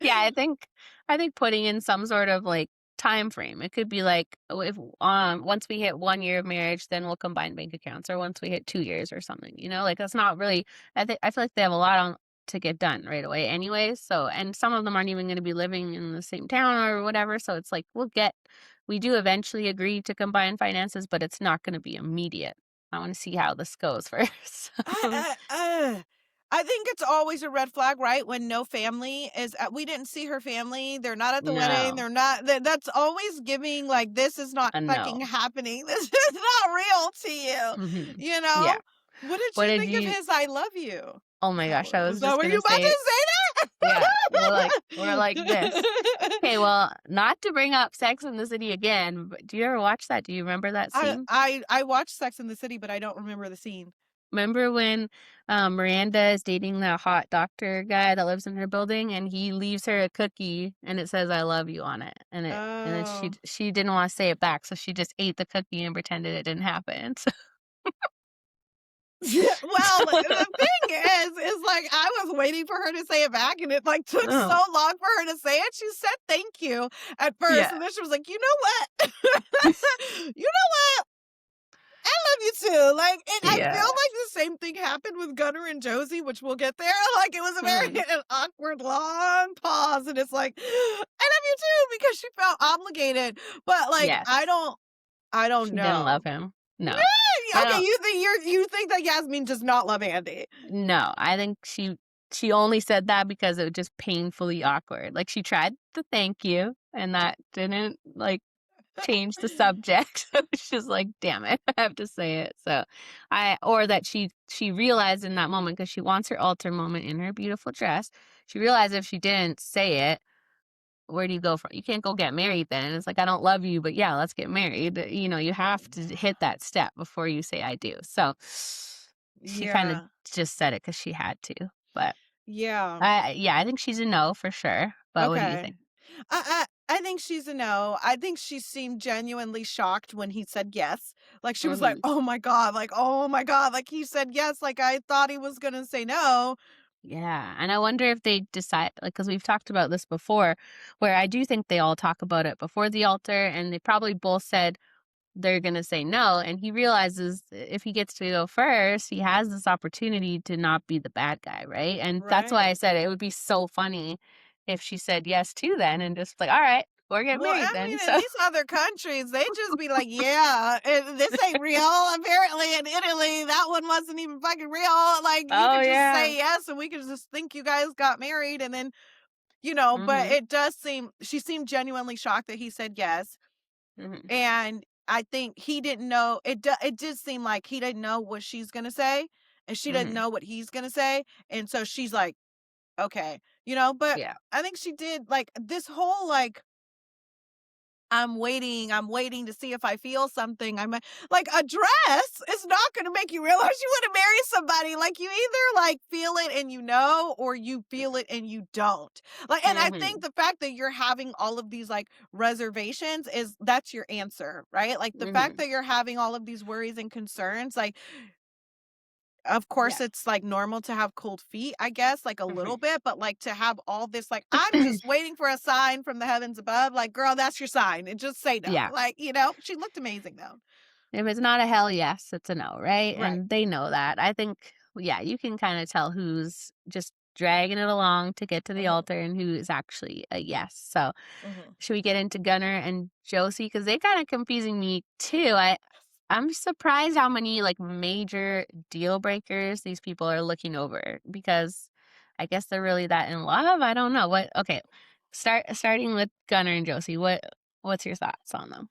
Yeah, Like I think putting in some sort of, like, time frame. It could be like, oh, if, once we hit 1 year of marriage, then we'll combine bank accounts, or once we hit 2 years or something, you know? Like, that's not really I feel like they have a lot on to get done right away anyways, so and some of them aren't even gonna be living in the same town or whatever, so it's like, we do eventually agree to combine finances, but it's not gonna be immediate. I wanna see how this goes first. I think it's always a red flag, right? When no family is we didn't see her family, they're not at the wedding, No. they're not that's always giving, like, this is not A fucking no. happening, this is not real to you, Mhm. you Yeah. know? What did What you did think of you his "I love you"? Oh my gosh, I Was was that just what you gonna about say to yeah, we're like this. say Okay, that? well, not to bring up Sex and the City again, but do you ever watch that? Do you remember that I scene? I I watched Sex and the City, but I don't remember the scene. Remember when, Miranda is dating that hot doctor guy that lives in her building, and he leaves her a cookie, and it says, "I love you" on it, and then Oh. she didn't wanna say it back, so she just ate the cookie and pretended it didn't happen, so Yeah, well, the thing is, like, I was waiting for her to say it back, and it, like, took so Oh, long for her to say it. She said "thank you" at first, yeah. and then she was like, "You know what? You know what? I love you too." Like, and I feel Yeah. like the same thing happened with Gunnar and Josie, which we'll get there. Like, it was a very Mhm. an awkward, long pause, and it's like, "I love you too," because she felt obligated, but, like, Yes. I don't She didn't know. love him. No. Yeah, I okay, don't you think that Yasmin does not love Andy. No, I think she only said that because it was just painfully awkward. Like, she tried to thank you, and that didn't, like, change the subject. So it's just like, "Damn it, I have to say it." So, I or that she realized in that moment because she wants her altar moment in her beautiful dress. She realized if she didn't say it, where do you go from you can't go get married then. It's like, "I don't love you, but yeah, let's get married." You know, you have to hit that step before you say, "I do." So, she kinda Yeah. just said it because she had to, but Yeah. yeah, I think she's a no for sure, but what do you Okay. think? I think she's a no. I think she seemed genuinely shocked when he said yes. Like she was like, Mhm. "Oh my god!" Like, "Oh my god!" Like he said yes. Like I thought he was gonna say no. Yeah, and I wonder if they decide like, because 'cause we've talked about this before, where I do think they all talk about it before the altar, and they probably both said they're gonna say no, and he realizes if he gets to go first, he has this opportunity to not be the bad guy, right? And that's why I Right. said it would be so funny if she said yes too then and just like, "Alright, we're getting Well, married I then." mean, in So these other countries, they just be like, "Yeah, this ain't real." Apparently, in Italy, that one wasn't even fucking real. Like, you Oh, could just yeah. say yes, and we could just think you guys got married, and then But Mhm, it does seem she seemed genuinely shocked that he said yes, mhm, and I think he didn't know. It did seem like he didn't know what she's gonna say, and she didn't mhm, know what he's gonna say, and so she's like, okay, but yeah. I think she did like this whole like I'm waiting to see if I feel something. Like a dress is not going to make you realize you want to marry somebody. Like you either like feel it and you know, or you feel it and you don't. Like, and I think Mhm, the fact that you're having all of these like reservations is that's your answer, right? Like the fact mhm, that you're having all of these worries and concerns, like of course, Yeah. it's, like, normal to have cold feet, I guess, like, a little Mhm. bit, but, like, to have all this, like, "I'm just waiting for a sign from the heavens above," like, "Girl, that's your sign, and just say no." Yeah. Like, she looked amazing, though. If it's not a hell yes, it's a no, right? Right. And they know that. I think, yeah, you can kinda tell who's just dragging it along to get to the Mhm, altar and who is actually a yes. So, mhm. should we get into Gunnar and Josie? Because they kinda confusing me too. I'm surprised how many, like, major deal breakers these people are looking over because I guess they're really that in love? I don't know. What okay, starting with Gunnar and Josie, what's your thoughts on them?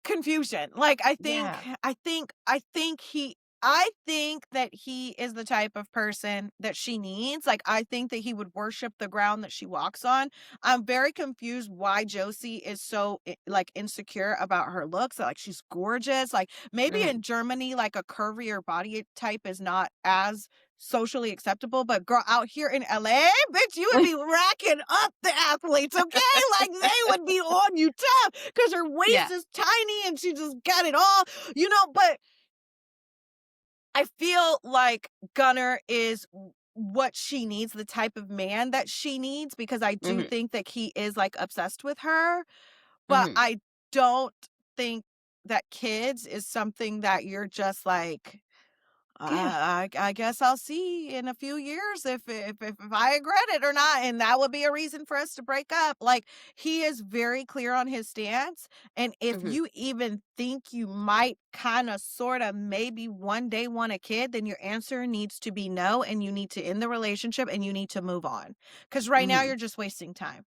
Confusion. Like, I think Yeah. I think I think he I think that he is the type of person that she needs. Like, I think that he would worship the ground that she walks on. I'm very confused why Josie is so, like, insecure about her looks. Like, she's gorgeous. Like, maybe Mhm. in Germany, like, a curvier body type is not as socially acceptable, but girl, out here in LA, bitch, you would be racking up the athletes, okay? Like, they would be on you tough because her waist Yeah. is tiny and she just got it all, but I feel like Gunner is what she needs, the type of man that she needs, because I do Mhm. think that he is, like, obsessed with her, but Mhm. I don't think that kids is something that you're just like, Yeah. I guess I'll see in a few years if I regret it or not, and that would be a reason for us to break up. Like, he is very clear on his stance, and if Mhm. you even think you might kinda, sorta, maybe one day want a kid, then your answer needs to be no, and you need to end the relationship, and you need to move on. Because right now Mhm. you're just wasting time.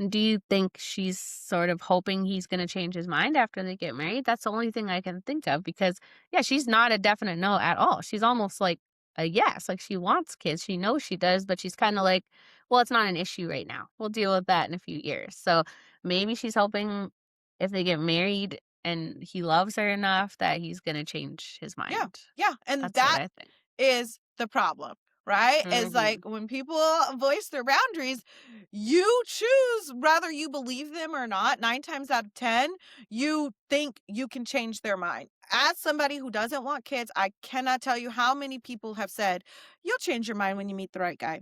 Do you think she's sort of hoping he's gonna change his mind after they get married? That's the only thing I can think of because, yeah, she's not a definite no at all. She's almost like a yes, like she wants kids. She knows she does, but she's kinda like, "Well, it's not an issue right now. We'll deal with that in a few years." So, maybe she's hoping if they get married and he loves her enough that he's gonna change his Yeah, mind. yeah, and That's what that I think. is the problem, right? Is Mhm. like when people voice their boundaries, you choose whether you believe them or not. 9 times out of 10, you think you can change their mind. As somebody who doesn't want kids, I cannot tell you how many people have said, "You'll change your mind when you meet the right guy."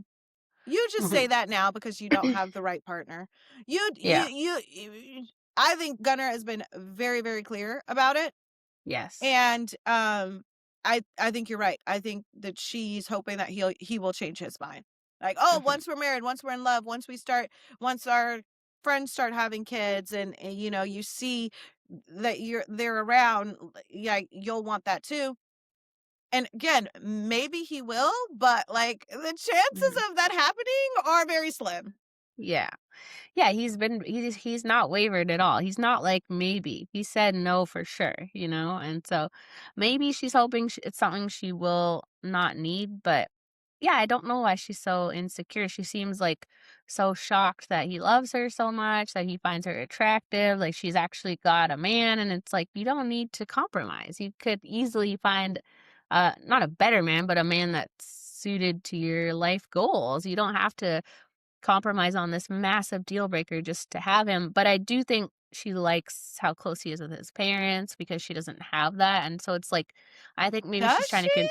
You just say Mhm. that now because you don't have the right partner. Yeah. I think Gunnar has been very, very clear about it. Yes. And, I think you're right. I think that she's hoping that he will change his mind. Like, "Oh, Mhm. once we're married, once we're in love, once our friends start having kids and, you see that they're around, yeah, you'll want that too." And again, maybe he will, but, like, the chances Mhm. of that happening are very slim. Yeah. Yeah, he's not wavered at all. He's not like maybe. He said no for sure, you know? And so maybe she's hoping it's something she will not need, but yeah, I don't know why she's so insecure. She seems like so shocked that he loves her so much, that he finds her attractive, like she's actually got a man and it's like you don't need to compromise. You could easily find not a better man, but a man that's suited to your life goals. You don't have to compromise on this massive deal breaker just to have him, but I do think she likes how close he is with his parents because she doesn't have that, and so it's like, I think maybe Does she's trying to she?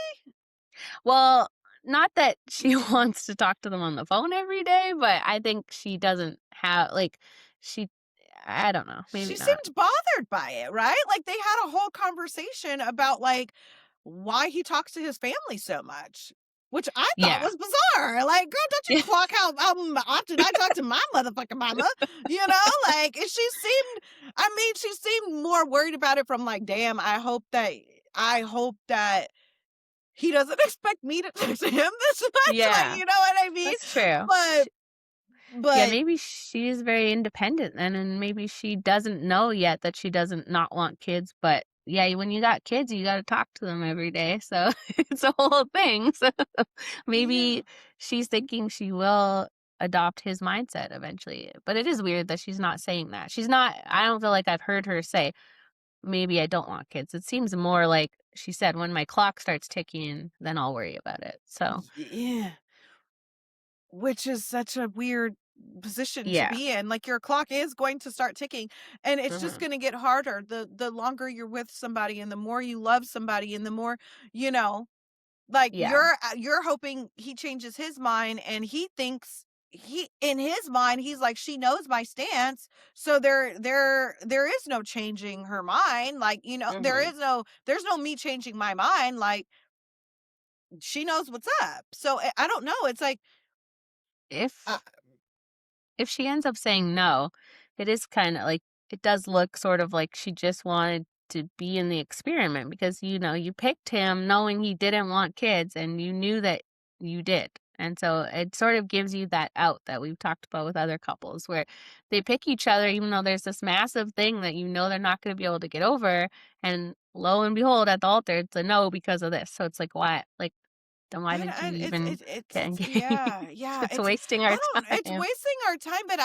well, not that she wants to talk to them on the phone every day, but I think she doesn't have like, she I don't know, She maybe not. seemed bothered by it, right? Like, they had a whole conversation about, like, why he talks to his family so much, which I thought Yeah. was bizarre. Like, girl, don't you Yeah. clock how often I talk to my motherfucking mama? You know, like, and she seemed more worried about it from like, damn, I hope that he doesn't expect me to talk to him this much. Like, Yeah, you know what I mean? that's true. But Yeah, but maybe she's very independent then, and maybe she doesn't know yet that she doesn't not want kids, but yeah, when you got kids, you gotta talk to them every day, so it's a whole thing, so yeah. maybe she's thinking she will adopt his mindset eventually, but it is weird that she's not saying that. I don't feel like I've heard her say, "Maybe I don't want kids." It seems more like she said, "When my clock starts ticking, then I'll worry about it," so Yeah. Which is such a weird position to Yeah. be in. Like, your clock is going to start ticking, and it's just Mhm. gonna get harder the longer you're with somebody and the more you love somebody and the more, you know, like, Yeah. you're hoping he changes his mind, and he thinks he in his mind, he's like, "She knows my stance, so there is no changing her mind, like, Mhm. there's no me changing my mind, like, she knows what's up." So, I don't know, it's like, uh If she ends up saying no, it is kinda like it does look sort of like she just wanted to be in the experiment because, you picked him knowing he didn't want kids, and you knew that you did. And so it sort of gives you that out that we've talked about with other couples where they pick each other even though there's this massive thing that they're not gonna be able to get over, and lo and behold, at the altar, it's a no because of this. So it's like, why? Like, then why did you I even get it's engaged? yeah, yeah, It's wasting our it's time. wasting our time, but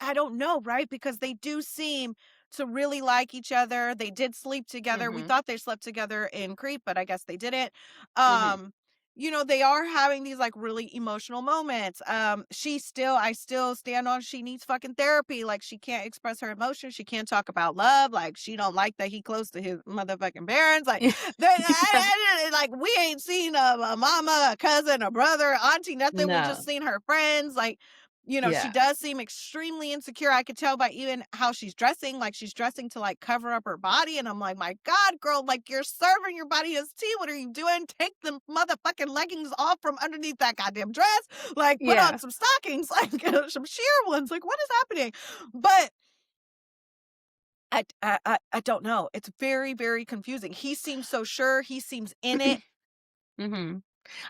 I don't know, right? Because they do seem to really like each other. They did sleep together. We Mhm. thought they slept together in Crete, but I guess they didn't. Mhm. They are having these like really emotional moments. I still stand on she needs fucking therapy. Like, she can't express her emotions. She can't talk about love. Like, she don't like that he close to his motherfucking parents. Like, like, we ain't seen a mama, a cousin, a brother, auntie, nothing. We just No. seen her friends. Like, she Yeah. does seem extremely insecure. I could tell by even how she's dressing. Like, she's dressing to like cover up her body. And I'm like, my God, girl, like, you're serving your body as tea. What are you doing? Take the motherfucking leggings off from underneath that goddamn dress. Like, put on Yeah. some stockings, like, some sheer ones. Like, what is happening? But I don't know. It's very, very confusing. He seems so sure. He seems in it. Mhm.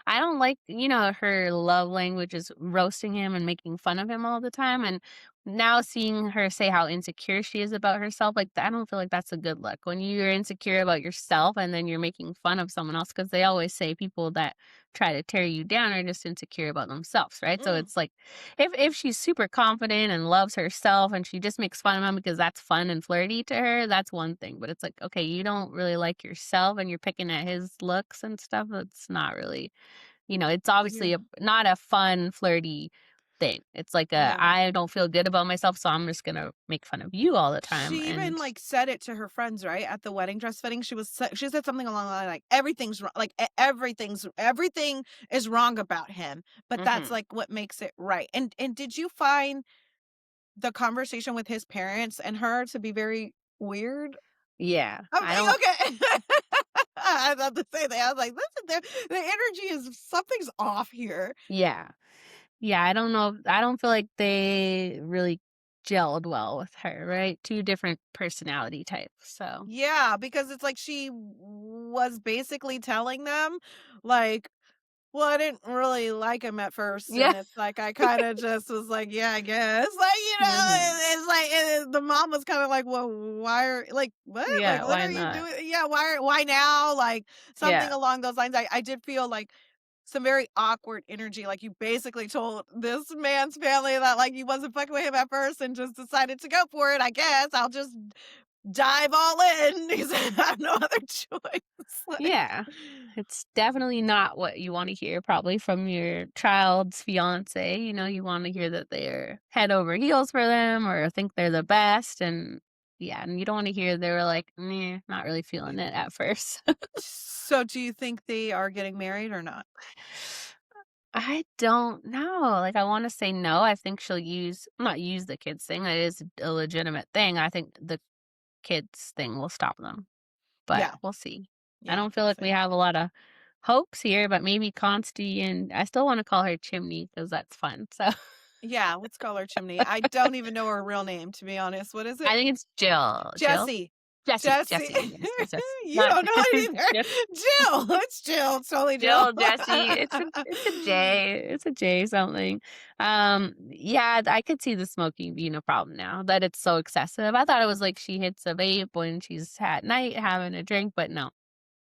I don't like, her love language is roasting him and making fun of him all the time. And now seeing her say how insecure she is about herself, like, I don't feel like that's a good look. When you're insecure about yourself and then you're making fun of someone else, because they always say people that try to tear you down are just insecure about themselves, right? So Mm, it's like, if she's super confident and loves herself and she just makes fun of him because that's fun and flirty to her, that's one thing. But it's like, okay, you don't really like yourself and you're picking at his looks and stuff. It's not really, it's obviously yeah. not a fun, flirty thing. It's like Yeah. I don't feel good about myself, so I'm just gonna make fun of you all the time. She even, And like, said it to her friends, right? At the wedding dress fitting, she said something along the line like, "Everything's wrong, like, everything is wrong about him, but that's, mhm. like, what makes it right." And did you find the conversation with his parents and her to be very weird? Yeah, I'm I don't. okay. I thought the same thing. I was like, "Listen, the energy is something's off here." Yeah, yeah, I don't know. I don't feel like they really gelled well with her. Right, two different personality types. So Yeah, because it's like she was basically telling them, like, well, I didn't really like him at first, yeah. and it's like I kinda just was like, "Yeah, I guess." Like, hmm it's like and the mom was kinda like, "Well, why are like, what? Like, Yeah. what Why are you not? doing? Yeah, why now?" Like, something Yeah. along those lines. I did feel like some very awkward energy, like, you basically told this man's family that, like, you wasn't fucking with him at first and just decided to go for it, I guess. I'll just dive all in because I have no other choice. Like, Yeah. It's definitely not what you wanna hear probably from your child's fiancé. You wanna hear that they're head over heels for them or think they're the best, and yeah, and you don't wanna hear they were like, "Meh, not really feeling it at first." so do you think they are getting married or not? I don't know, like, I wanna say no, I think she'll not use the kids thing, that is a legitimate thing, I think the kids thing will stop them. But Yeah, we'll see. I yeah, don't feel like we same. have a lot of hopes here, but maybe Consti, and I still wanna call her Chimney because that's fun, so Yeah, let's call her Chimney. I don't even know her real name, to be honest. What is it? I think it's Jill. Jill? Jessie. Jessie, Jessie. Jessie, yes, yes, yes. You Not don't know it either. Jill Jill. It's Jill. It's totally Jill. Jill, Jessie, it's a J something. Yeah, I could see the smoking being a problem now, that it's so excessive. I thought it was like she hits a vape when she's at night having a drink, but no,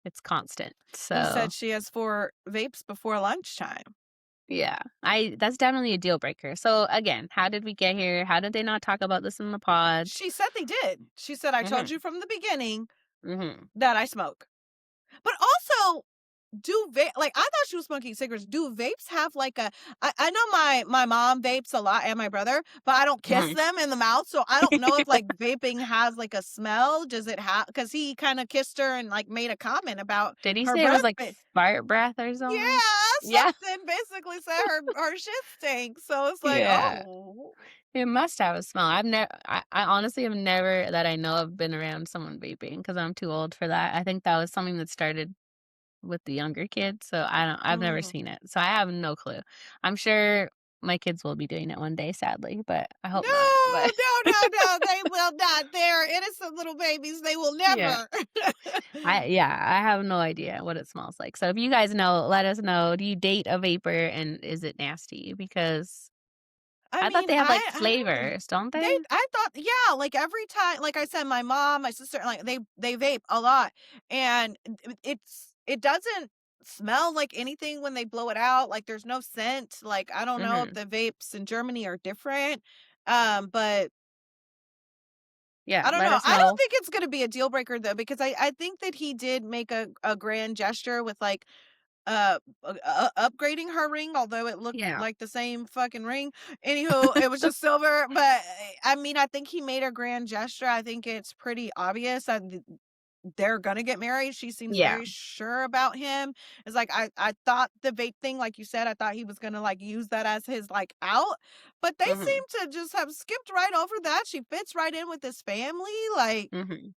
it's constant, He so said she has 4 vapes before lunchtime. yeah, I that's definitely a deal breaker. So again, how did we get here? How did they not talk about this in the pod? She said they did. She said, "I told Mhm. you from the beginning Mhm. that I smoke." But also, do vape like, I thought she was smoking cigarettes. Do vapes have, like, I know my mom vapes a lot and my brother, but I don't kiss Mhm. them in the mouth, so I don't know if, like, vaping has, like, a smell. Does it have? Because he kinda kissed her and, like, made a comment about Did he her say it was breath like ma fart breath or something? Yeah, Yeah. something basically said her shit stinks, so it's like, Yeah. "Oh." It must have a smell. I honestly have never that I know of been around someone vaping because 'cause I'm too old for that. I think that was something that started with the younger kids, so I've never Mm. seen it. So I have no clue. I'm sure my kids will be doing it one day, sadly, but I hope not. No, But no, no, no, they will not. They're innocent little babies, they will yeah. never. I have no idea what it smells like. So if you guys know, let us know. Do you date a vapor and is it nasty? Because I I thought mean, they have like I don't know. flavors, don't They they? I thought yeah, like, every time like I said, my mom, my sister, like, they vape a lot, and it doesn't smell like anything when they blow it out, like, there's no scent, like, I don't know if Mhm. the vapes in Germany are different, but Yeah, I don't let know. us I don't know. think it's gonna be a deal breaker, though, because I think that he did make a grand gesture with, like, upgrading her ring, although it looked Yeah. like the same fucking ring. Anywho, it was just silver, but, I mean, I think he made a grand gesture. I think it's pretty obvious that they're gonna get married. She seems Yeah. very sure about him. It's like, I thought the vape thing, like you said, I thought he was gonna, like, use that as his, like, out, but they Mhm. seem to just have skipped right over that. She fits right in with his family, like Mhm.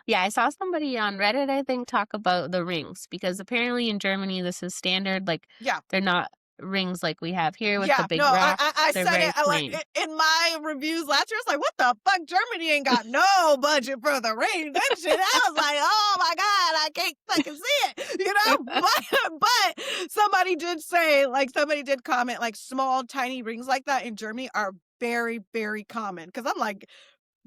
Yeah, I saw somebody on Reddit, I think, talk about the rings because apparently in Germany this is standard. Like, yeah. they're not rings like we have here with the Yeah, no, big I rocks. They're said it, very I like, plain. in my reviews last year, I was like, "What the fuck? Germany ain't got no budget for the ring." That shit, I was like, "Oh my god, I can't fucking see it," you know? But somebody did say, like, somebody did comment, like, small, tiny rings like that in Germany are very, very common. Because 'cause I'm like,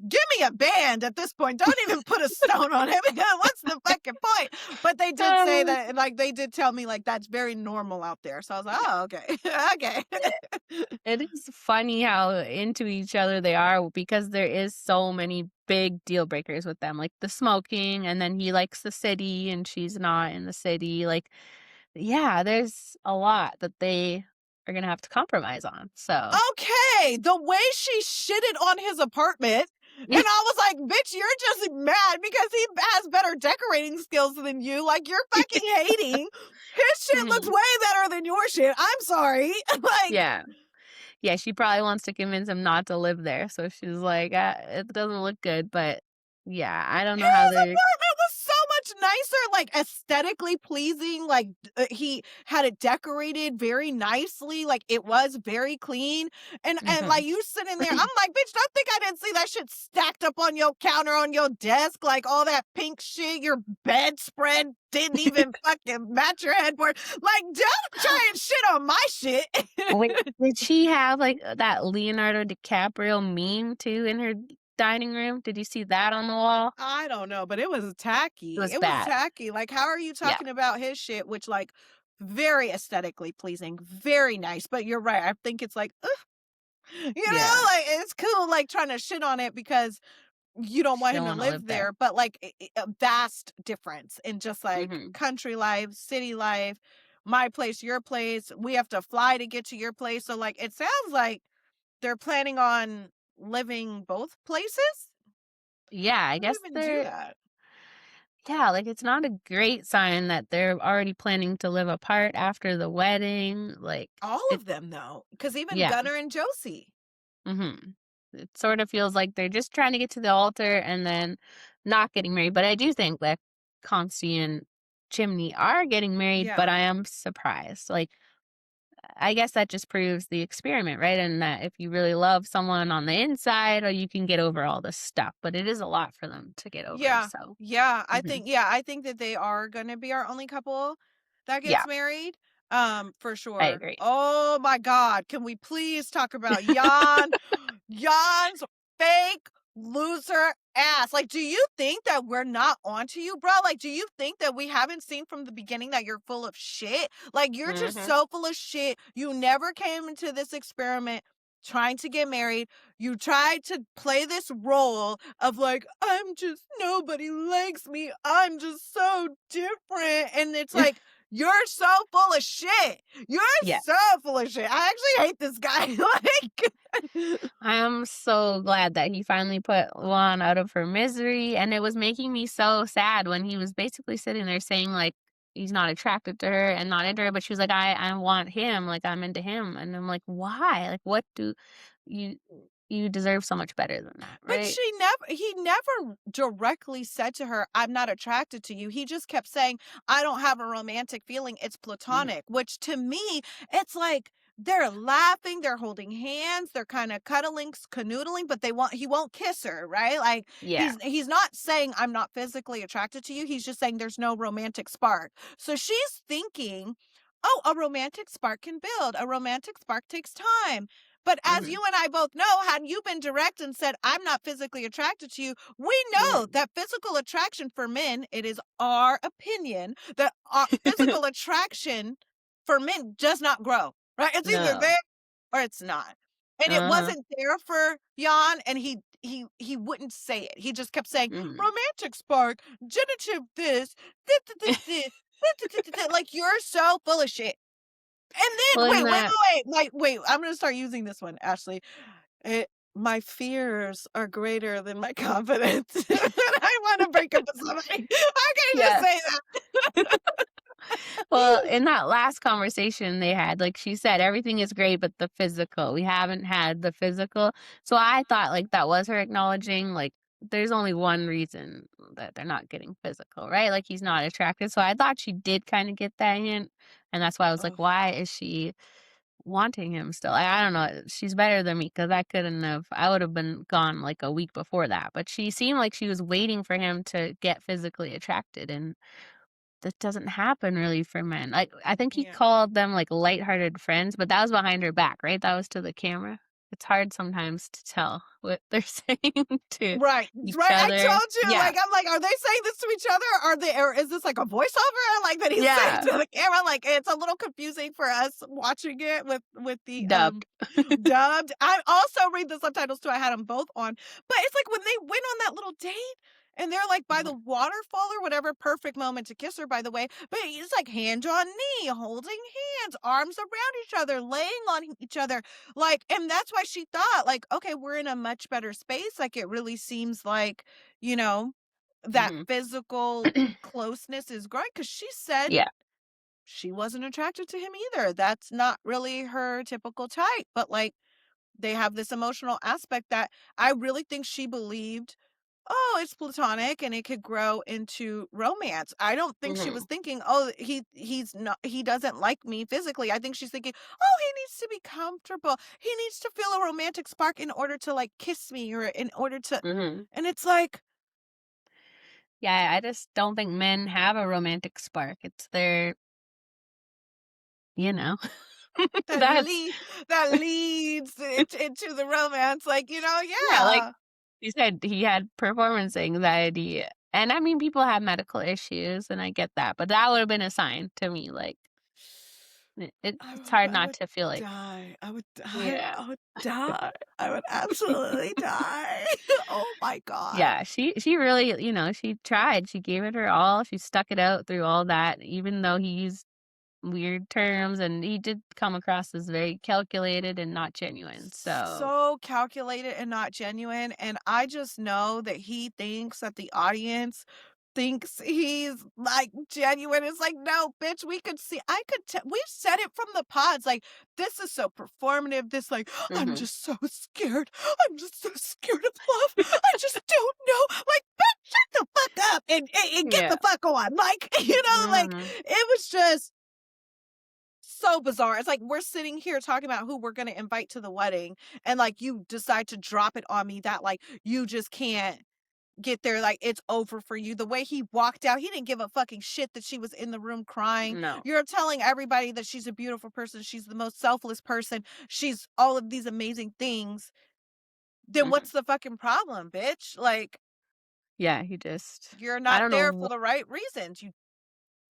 give me a band at this point. Don't even put a stone on it because what's the fucking point? But they did say Um, that, like, they did tell me, like, that's very normal out there. So I was like, "Oh, okay. Okay." it is funny how into each other they are because there is so many big deal breakers with them, like the smoking, and then he likes the city and she's not in the city. Like, yeah, there's a lot that they are gonna have to compromise on. So Okay, the way she shitted on his apartment, and I was like, "Bitch, you're just mad because he has better decorating skills than you, like, you're fucking hating. His shit looks Mhm. way better than your shit, I'm sorry." Like, Yeah. Yeah, she probably wants to convince him not to live there, so she's like, "It doesn't look good," but yeah, I don't know how his they're apartment was so much nicer, like, aesthetically pleasing, like, he had it decorated very nicely, like, it was very clean, and, Mhm. like, you sitting there I'm like, "Bitch, don't think I didn't see that shit stacked up on your counter, on your desk, like, all that pink shit, your bedspread didn't even fucking match your headboard." Like, don't try and shit on my shit. Wait, did she have, like, that Leonardo DiCaprio meme too in her dining room? Did you see that on the wall? I don't know, but it was It tacky. was It was bad. tacky. Like, how are you Yeah. talking about his shit, which, like, very aesthetically pleasing, very nice. But you're right. I think it's like, ugh, Yeah. like, it's cool, like, trying to shit on it because you don't She want him don't to wanna live live there. there. But, like, a vast difference in just like Mhm. country life, city life, my place, your place. We have to fly to get to your place. So, like, it sounds like they're planning on living both places. Yeah, I How do you guess even do they're that? yeah, like, it's not a great sign that they're already planning to live apart after the wedding, like, All it of them, though, because even yeah. Gunnar and Josie. Mhm. It sort of feels like they're just trying to get to the altar and then not getting married, but I do think that Consti and Chimney are getting married, but Yeah. I am surprised. Like, I guess that just proves the experiment, right? And that if you really love someone on the inside, or you can get over all this stuff, but it is a lot for them to get over. Yeah. So, mhm. Yeah, I think that they are gonna be our only couple that Yeah, gets married, for I sure. agree. Oh my god, can we please talk about Jan? Jan's fake loser ass. Like, do you think that we're not onto you, bro? Like, do you think that we haven't seen from the beginning that you're full of shit? Like, you're just Mhm. so full of shit. You never came into this experiment trying to get married. You tried to play this role of like, I'm just nobody likes me. I'm just so different. And it's like You're so full of shit. You're Yeah. so full of shit. I actually hate this guy. Like, I am so glad that he finally put Juan out of her misery, and it was making me so sad when he was basically sitting there saying, like, he's not attracted to her and not into her, but she was like, I want him, like, I'm into him." And I'm like, "Why? Like, what do you you deserve so much better than that, but right?" he never directly said to her, "I'm not attracted to you." He just kept saying, "I don't have a romantic feeling. It's Mhm. platonic," which to me, it's like they're laughing, they're holding hands, they're kind of cuddling, canoodling, but he won't kiss her, right? Like Yeah. he's not saying I'm not physically attracted to you. He's just saying there's no romantic spark. So she's thinking, "Oh, a romantic spark can build. A romantic spark takes time." But as Mhm. you and I both know, had you been direct and said, "I'm not physically attracted to you," we know Mhm. that physical attraction for men, it is our opinion that physical attraction for men does not grow, right? It's either No. there or it's not. And it Uh-huh. wasn't there for Jan, and he wouldn't say it. He just kept saying, Mhm. "Romantic spark, genitive this, this, this, this, this, like you're so full of shit." And Well, then in wait, wait, that wait, wait, like, wait, I'm gonna start using this one, Ashley. My fears are greater than my confidence. I wanna break up with somebody. How can you just yeah. say that? Well, in that last conversation they had, like she said, everything is great, but the physical, we haven't had the physical. So I thought like that was her acknowledging like there's only one reason that they're not getting physical, right? Like he's not attracted. So I thought she did kind of get that hint. And that's why I was like, Ugh, why is she wanting him still? I don't know. She's better than me because I would have been gone like a week before that. But she seemed like she was waiting for him to get physically attracted. And that doesn't happen really for men. Like, I think he yeah. called them, like, lighthearted friends, but that was behind her back, right? That was to the camera? It's hard sometimes to tell what they're saying to Right, each right, I other. told you, Yeah. like, I'm like, "Are they saying this to each other? Or is this like a voiceover, like, that he's saying Yeah. to the camera?" Like, it's a little confusing for us watching it with the, Dubbed. dubbed. I also read the subtitles too, I had them both on, but it's like when they went on that little date, and they're, like, by the Mhm. waterfall or whatever, perfect moment to kiss her, by the way, but it's like hand on knee, holding hands, arms around each other, laying on each other, like, and that's why she thought, like, "Okay, we're in a much better space," like, it really seems like, you know, that Mhm. physical closeness is growing because she said Yeah. she wasn't attracted to him either. That's not really her typical type, but, like, they have this emotional aspect that I really think she believed, "Oh, it's platonic and it could grow into romance." I don't think she was Mhm. thinking, "Oh, he doesn't like me physically." I think she's thinking, "Oh, he needs to be comfortable. He needs to feel a romantic spark in order to, like, kiss me or in order to," Mhm. and it's like, Yeah, I just don't think men have a romantic spark. It's their you know, that that's lead that leads into the romance, like, yeah, like yeah. you said, he had performance anxiety, and I mean, people have medical issues, and I get that, but that would've been a sign to me, like, it's hard I not would to feel like die. I would die. yeah. I would die. I would absolutely die. Oh my god. Yeah, she really, she tried, she gave it her all, she stuck it out through all that, even though he used weird terms, and he did come across as very calculated and not genuine, so So calculated and not genuine, and I just know that he thinks that the audience thinks he's, like, genuine. It's like, "No, bitch, we could see I could we've said it from the pods, like, this is so performative, this, like, "I'm mhm, just so scared. I'm just so scared of love. I just don't know." Like, "Bitch, shut the fuck up and get yeah, the fuck on." Like, like, mhm, it was just so bizarre. It's like we're sitting here talking about who we're gonna invite to the wedding, and, like, you decide to drop it on me that, like, you just can't get there, like, it's over for you. The way he walked out, he didn't give a fucking shit that she was in the room crying. no, You're telling everybody that she's a beautiful person, she's the most selfless person, she's all of these amazing things. Then mhm, what's the fucking problem, bitch? Like, yeah, he just you're I not don't there know for the right reasons, you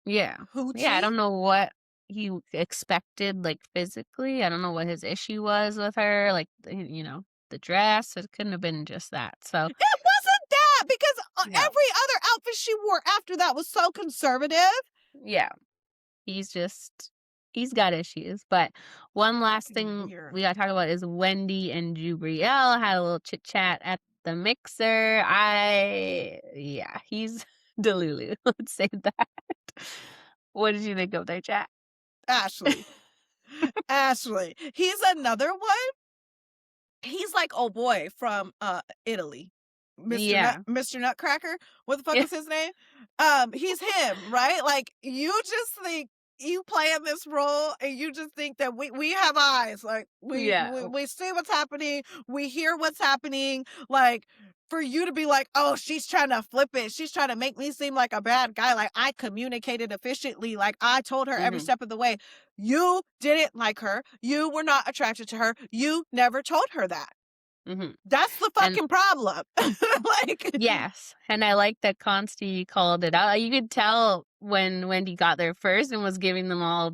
yeah. Yeah, I hoochie. don't know what he expected, like, physically, I don't know what his issue was with her, like, the dress, it couldn't have been just that, so It wasn't that because no. every other outfit she wore after that was so conservative. Yeah. he's got issues. But one last Fucking thing weird. we gotta talk about is Wendy and Jubriel had a little chit chat at the mixer. Yeah, he's Delulu. Let's say that. What did you think of their chat? Ashley. Ashley. He's another one. He's like, oh boy from Italy. Yeah. Mr. Nutcracker. What the fuck Yeah. was his name? He's him, right? Like you just think you playing this role and you just think that we have eyes. Like Yeah. we see what's happening, we hear what's happening. Like for you to be like, oh, she's trying to flip it. She's trying to make me seem like a bad guy. Like I communicated efficiently. Like I told her every Mhm. step of the way. You didn't like her. You were not attracted to her. You never told her that. Mhm. That's the And fucking problem. Like, yes, and I like that Consti called it out. You could tell when Wendy got there first and was giving them all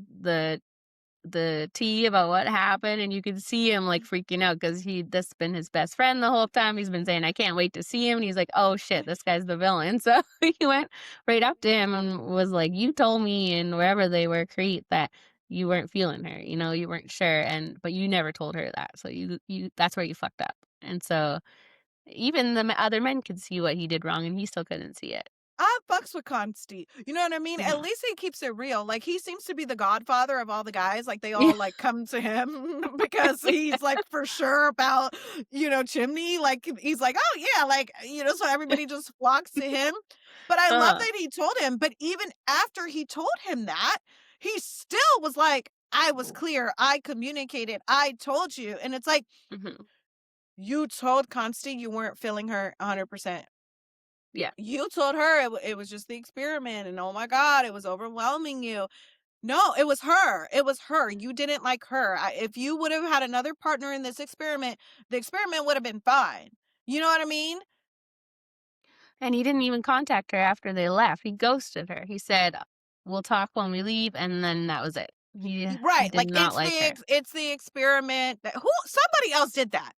the tea about what happened, and you could see him like freaking out because that's been his best friend the whole time. He's been saying, "I can't wait to see him," and he's like, "Oh shit, this guy's the villain." So he went right up to him and was like, "You told me in wherever they were, Crete, that you weren't feeling her. You know, you weren't sure, and but you never told her that. So you that's where you fucked up." And so even the other men could see what he did wrong, and he still couldn't see it. I fucks with Consti. You know what I mean? At Mhm. least he keeps it real. Like he seems to be the godfather of all the guys. Like they Yeah. all like come to him because he's like for sure about, Chimney. Like he's like, oh yeah, like, so everybody just flocks to him. But I love Uh, that he told him. But even after he told him that, he still was like, I was clear. I communicated. I told you. And it's like, mhm. you told Consti you weren't feeling her 100%. Yeah. You told her it was just the experiment, and oh my god, it was overwhelming you. No, it was her. It was her. You didn't like her. If you would have had another partner in this experiment, the experiment would have been fine. You know what I mean? And he didn't even contact her after they left. He ghosted her. He said, "We'll talk when we leave," and then that was it. He Right. did Like not like her. it's the experiment that who somebody else did that.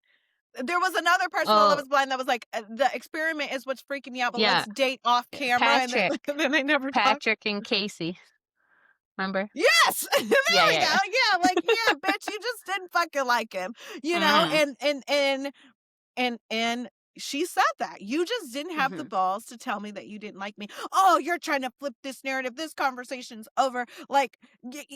There was another person on Love Oh, is Blind that was like, the experiment is what's freaking me out, but let's yeah. date off camera, and then Patrick. and then they never talk. Patrick and Casey. Remember? Yes! There Yeah, we go. yeah, Yeah, like, yeah, bitch, you just didn't fucking like him, yeah. and she said that. You just didn't have the Mhm. balls to tell me that you didn't like me. Oh, you're trying to flip this narrative. This conversation's over. Like,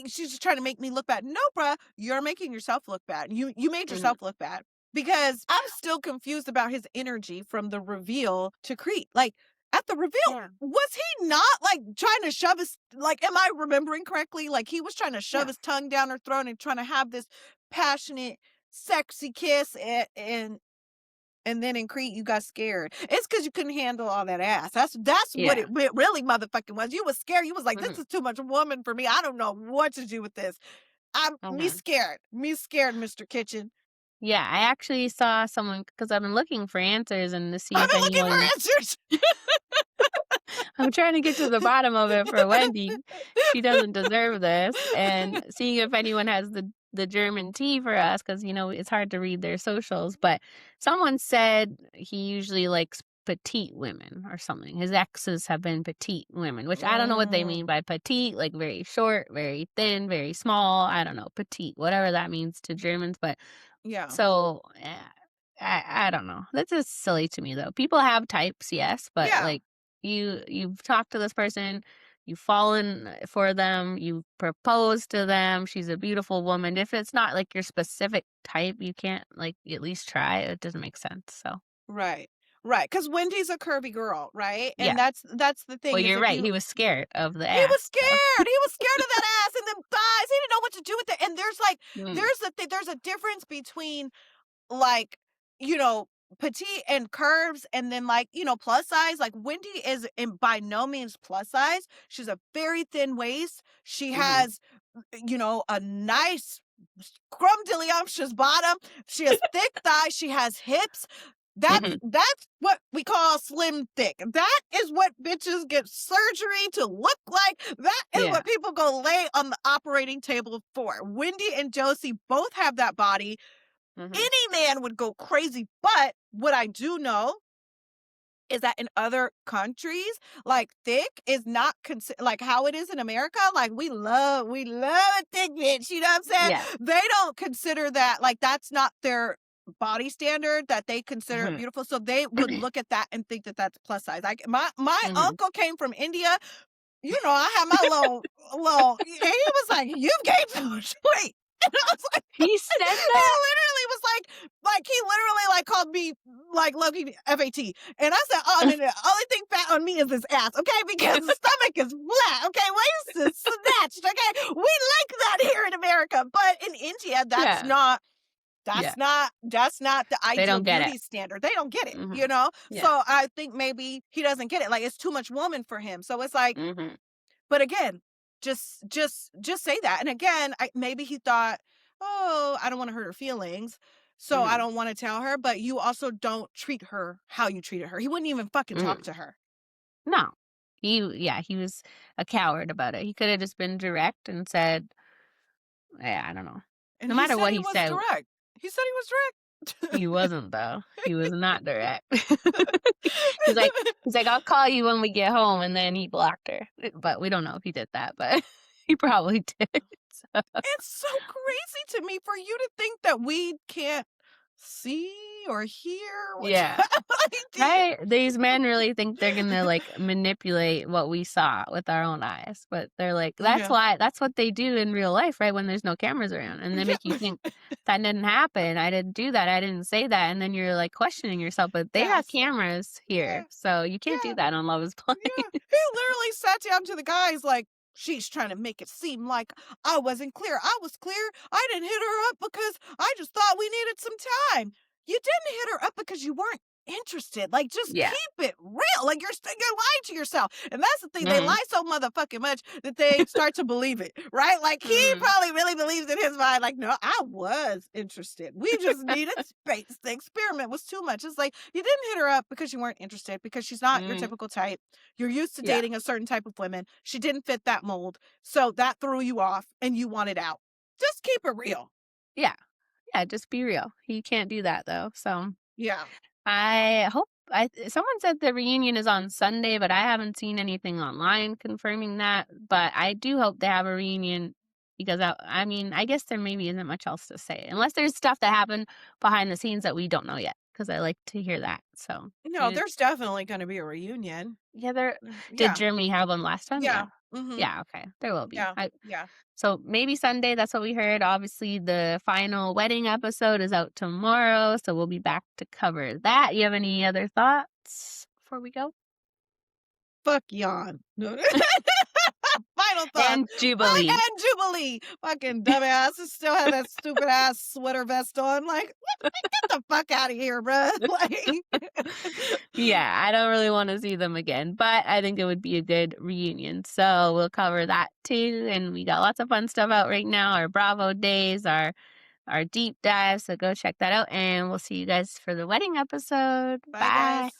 she's just trying to make me look bad. No, bruh, you're making yourself look bad. You made Mhm. yourself look bad because I'm still confused about his energy from the reveal to Crete. Like, at the reveal, Yeah. was he not like trying to shove his like? Am I remembering correctly? Like he was trying to shove Yeah. his tongue down her throat and trying to have this passionate, sexy kiss, and then in Crete, you got scared. It's because you couldn't handle all that ass. That's what Yeah. it really motherfucking was. You was scared. You was like, this Mhm. is too much woman for me. I don't know what to do with this. I'm me Mhm. scared. Me scared, Mr. Kitchen. Yeah, I actually saw someone because I've been looking for answers and to see I've if been looking anyone for answers. I'm trying to get to the bottom of it for Wendy. She doesn't deserve this, and seeing if anyone has the German tea for us, because it's hard to read their socials, but someone said he usually likes petite women or something. His exes have been petite women, which I don't know what they mean Mm, by petite, like very short, very thin, very small. I don't know, petite, whatever that means to Germans, but yeah, so, I don't know. That's just silly to me, though. People have types, yes, but, yeah. like, you've talked to this person, you've fallen for them, you proposed to them, she's a beautiful woman. If it's not, like, your specific type, you can't, like, at least try. It doesn't make sense, so, Right. Right. Because Wendy's a curvy girl, right? yeah. And that's the Well, thing is you're if right, you he was scared of the he was ass, so scared. He was scared of that ass and them thighs. He didn't know what to do with it. And there's like Mm, there's a difference between like, you know, petite and curves and then like, plus size. Like Wendy is in by no means plus size. She's a very thin waist. She mhm, has, a nice scrumdiddlyumptious bottom. She has thick thighs. She has hips. That's mhm, that's what we call slim thick. That is what bitches get surgery to look like. That is yeah, what people go lay on the operating table for. Wendy and Josie both have that body. mhm, Any man would go crazy. But what I do know is that in other countries, like, thick is not like, how it is in America, like, we love a thick bitch, you know what I'm saying? Yeah. They don't consider that like, that's not their body standard that they consider it Mhm. beautiful, so they would look at that and think that that's plus size. Like, my Mhm. uncle came from India, you know, I had my little and he was like, "You've gained so much weight." And I was like He said he that? literally was like, he literally, like, called me, like, low-key FAT, and I said, "Oh, no, no, the only thing fat on me is this ass, okay? Because the stomach is flat, okay? Waist is snatched, okay? We like that here in America, but in India, that's Yeah. not Yeah. the They ideal don't get it. beauty standard. They don't get it, you Mhm. know? Yeah. So, I think maybe he doesn't get it, like, it's too much woman for him, so it's like Mhm. but again, just say that, and again, maybe he thought, "Oh, I don't wanna hurt her feelings, so I Mhm. don't wanna tell her," but you also don't treat her how you treated her. He wouldn't even fucking talk Mhm. to her. No. He was a coward about it. He coulda just been direct and said, yeah, I don't know. And No he matter said what he he was said, direct. He said he was direct. he wasn't though. He was not direct. He's like he's like, "I'll call you when we get home," and then he blocked her. But we don't know if he did that, but he probably did. So, It's so crazy to me for you to think that we can't see or hear what yeah. I did. Right? These men really think they're gonna, like, manipulate what we saw with our own eyes, but they're like Yeah. that's what they do in real life, right, when there's no cameras around, and they make you Yeah. think, "That didn't happen, I didn't do that, I didn't say that," and then you're, like, questioning yourself, but they have Yes. cameras here, Yeah. so you can't do Yeah. that on Love Is Blind. Yeah, he literally sat down to the guys like, "She's trying to make it seem like I wasn't clear. I was clear. I didn't hit her up because I just thought we needed some time. You didn't hit her up because you weren't interested. Like, just Yeah. keep it real. Like, you're lying to yourself." And that's the thing. They Mhm. lie so motherfucking much that they start to believe it, right? Like, he Mhm. probably really believes in his mind, like, "No, I was interested. We just needed space. The experiment was too much." It's like, you didn't hit her up because you weren't interested, because she's not your Mhm. typical type. You're used to Yeah. dating a certain type of women. She didn't fit that mold. So that threw you off and you wanted out. Just keep it real. Yeah. Yeah, just be real. He can't do that, though, so Yeah. I hope I someone said the reunion is on Sunday, but I haven't seen anything online confirming that, but I do hope they have a reunion because I mean, I guess there maybe isn't much else to say unless there's stuff that happened behind the scenes that we don't know yet because I like to hear that, so No, maybe there's definitely going to be a reunion. yeah, there did Yeah. Germany have one last time? Yeah. Yeah. Mhm. Yeah, okay, there will be. Yeah. Yeah. So maybe Sunday, that's what we heard. Obviously, the final wedding episode is out tomorrow, so we'll be back to cover that. You have any other thoughts before we go? Fuck yawn. No. Final thoughts. And Jubilee. And Jubilee. Fucking dumbasses still have that stupid ass sweater vest on. Like, get the fuck out of here, bruh. Like, Yeah, I don't really want to see them again, but I think it would be a good reunion. So we'll cover that too. And we got lots of fun stuff out right now. Our Bravo days, our deep dive. So go check that out. And we'll see you guys for the wedding episode. bye, Bye. guys.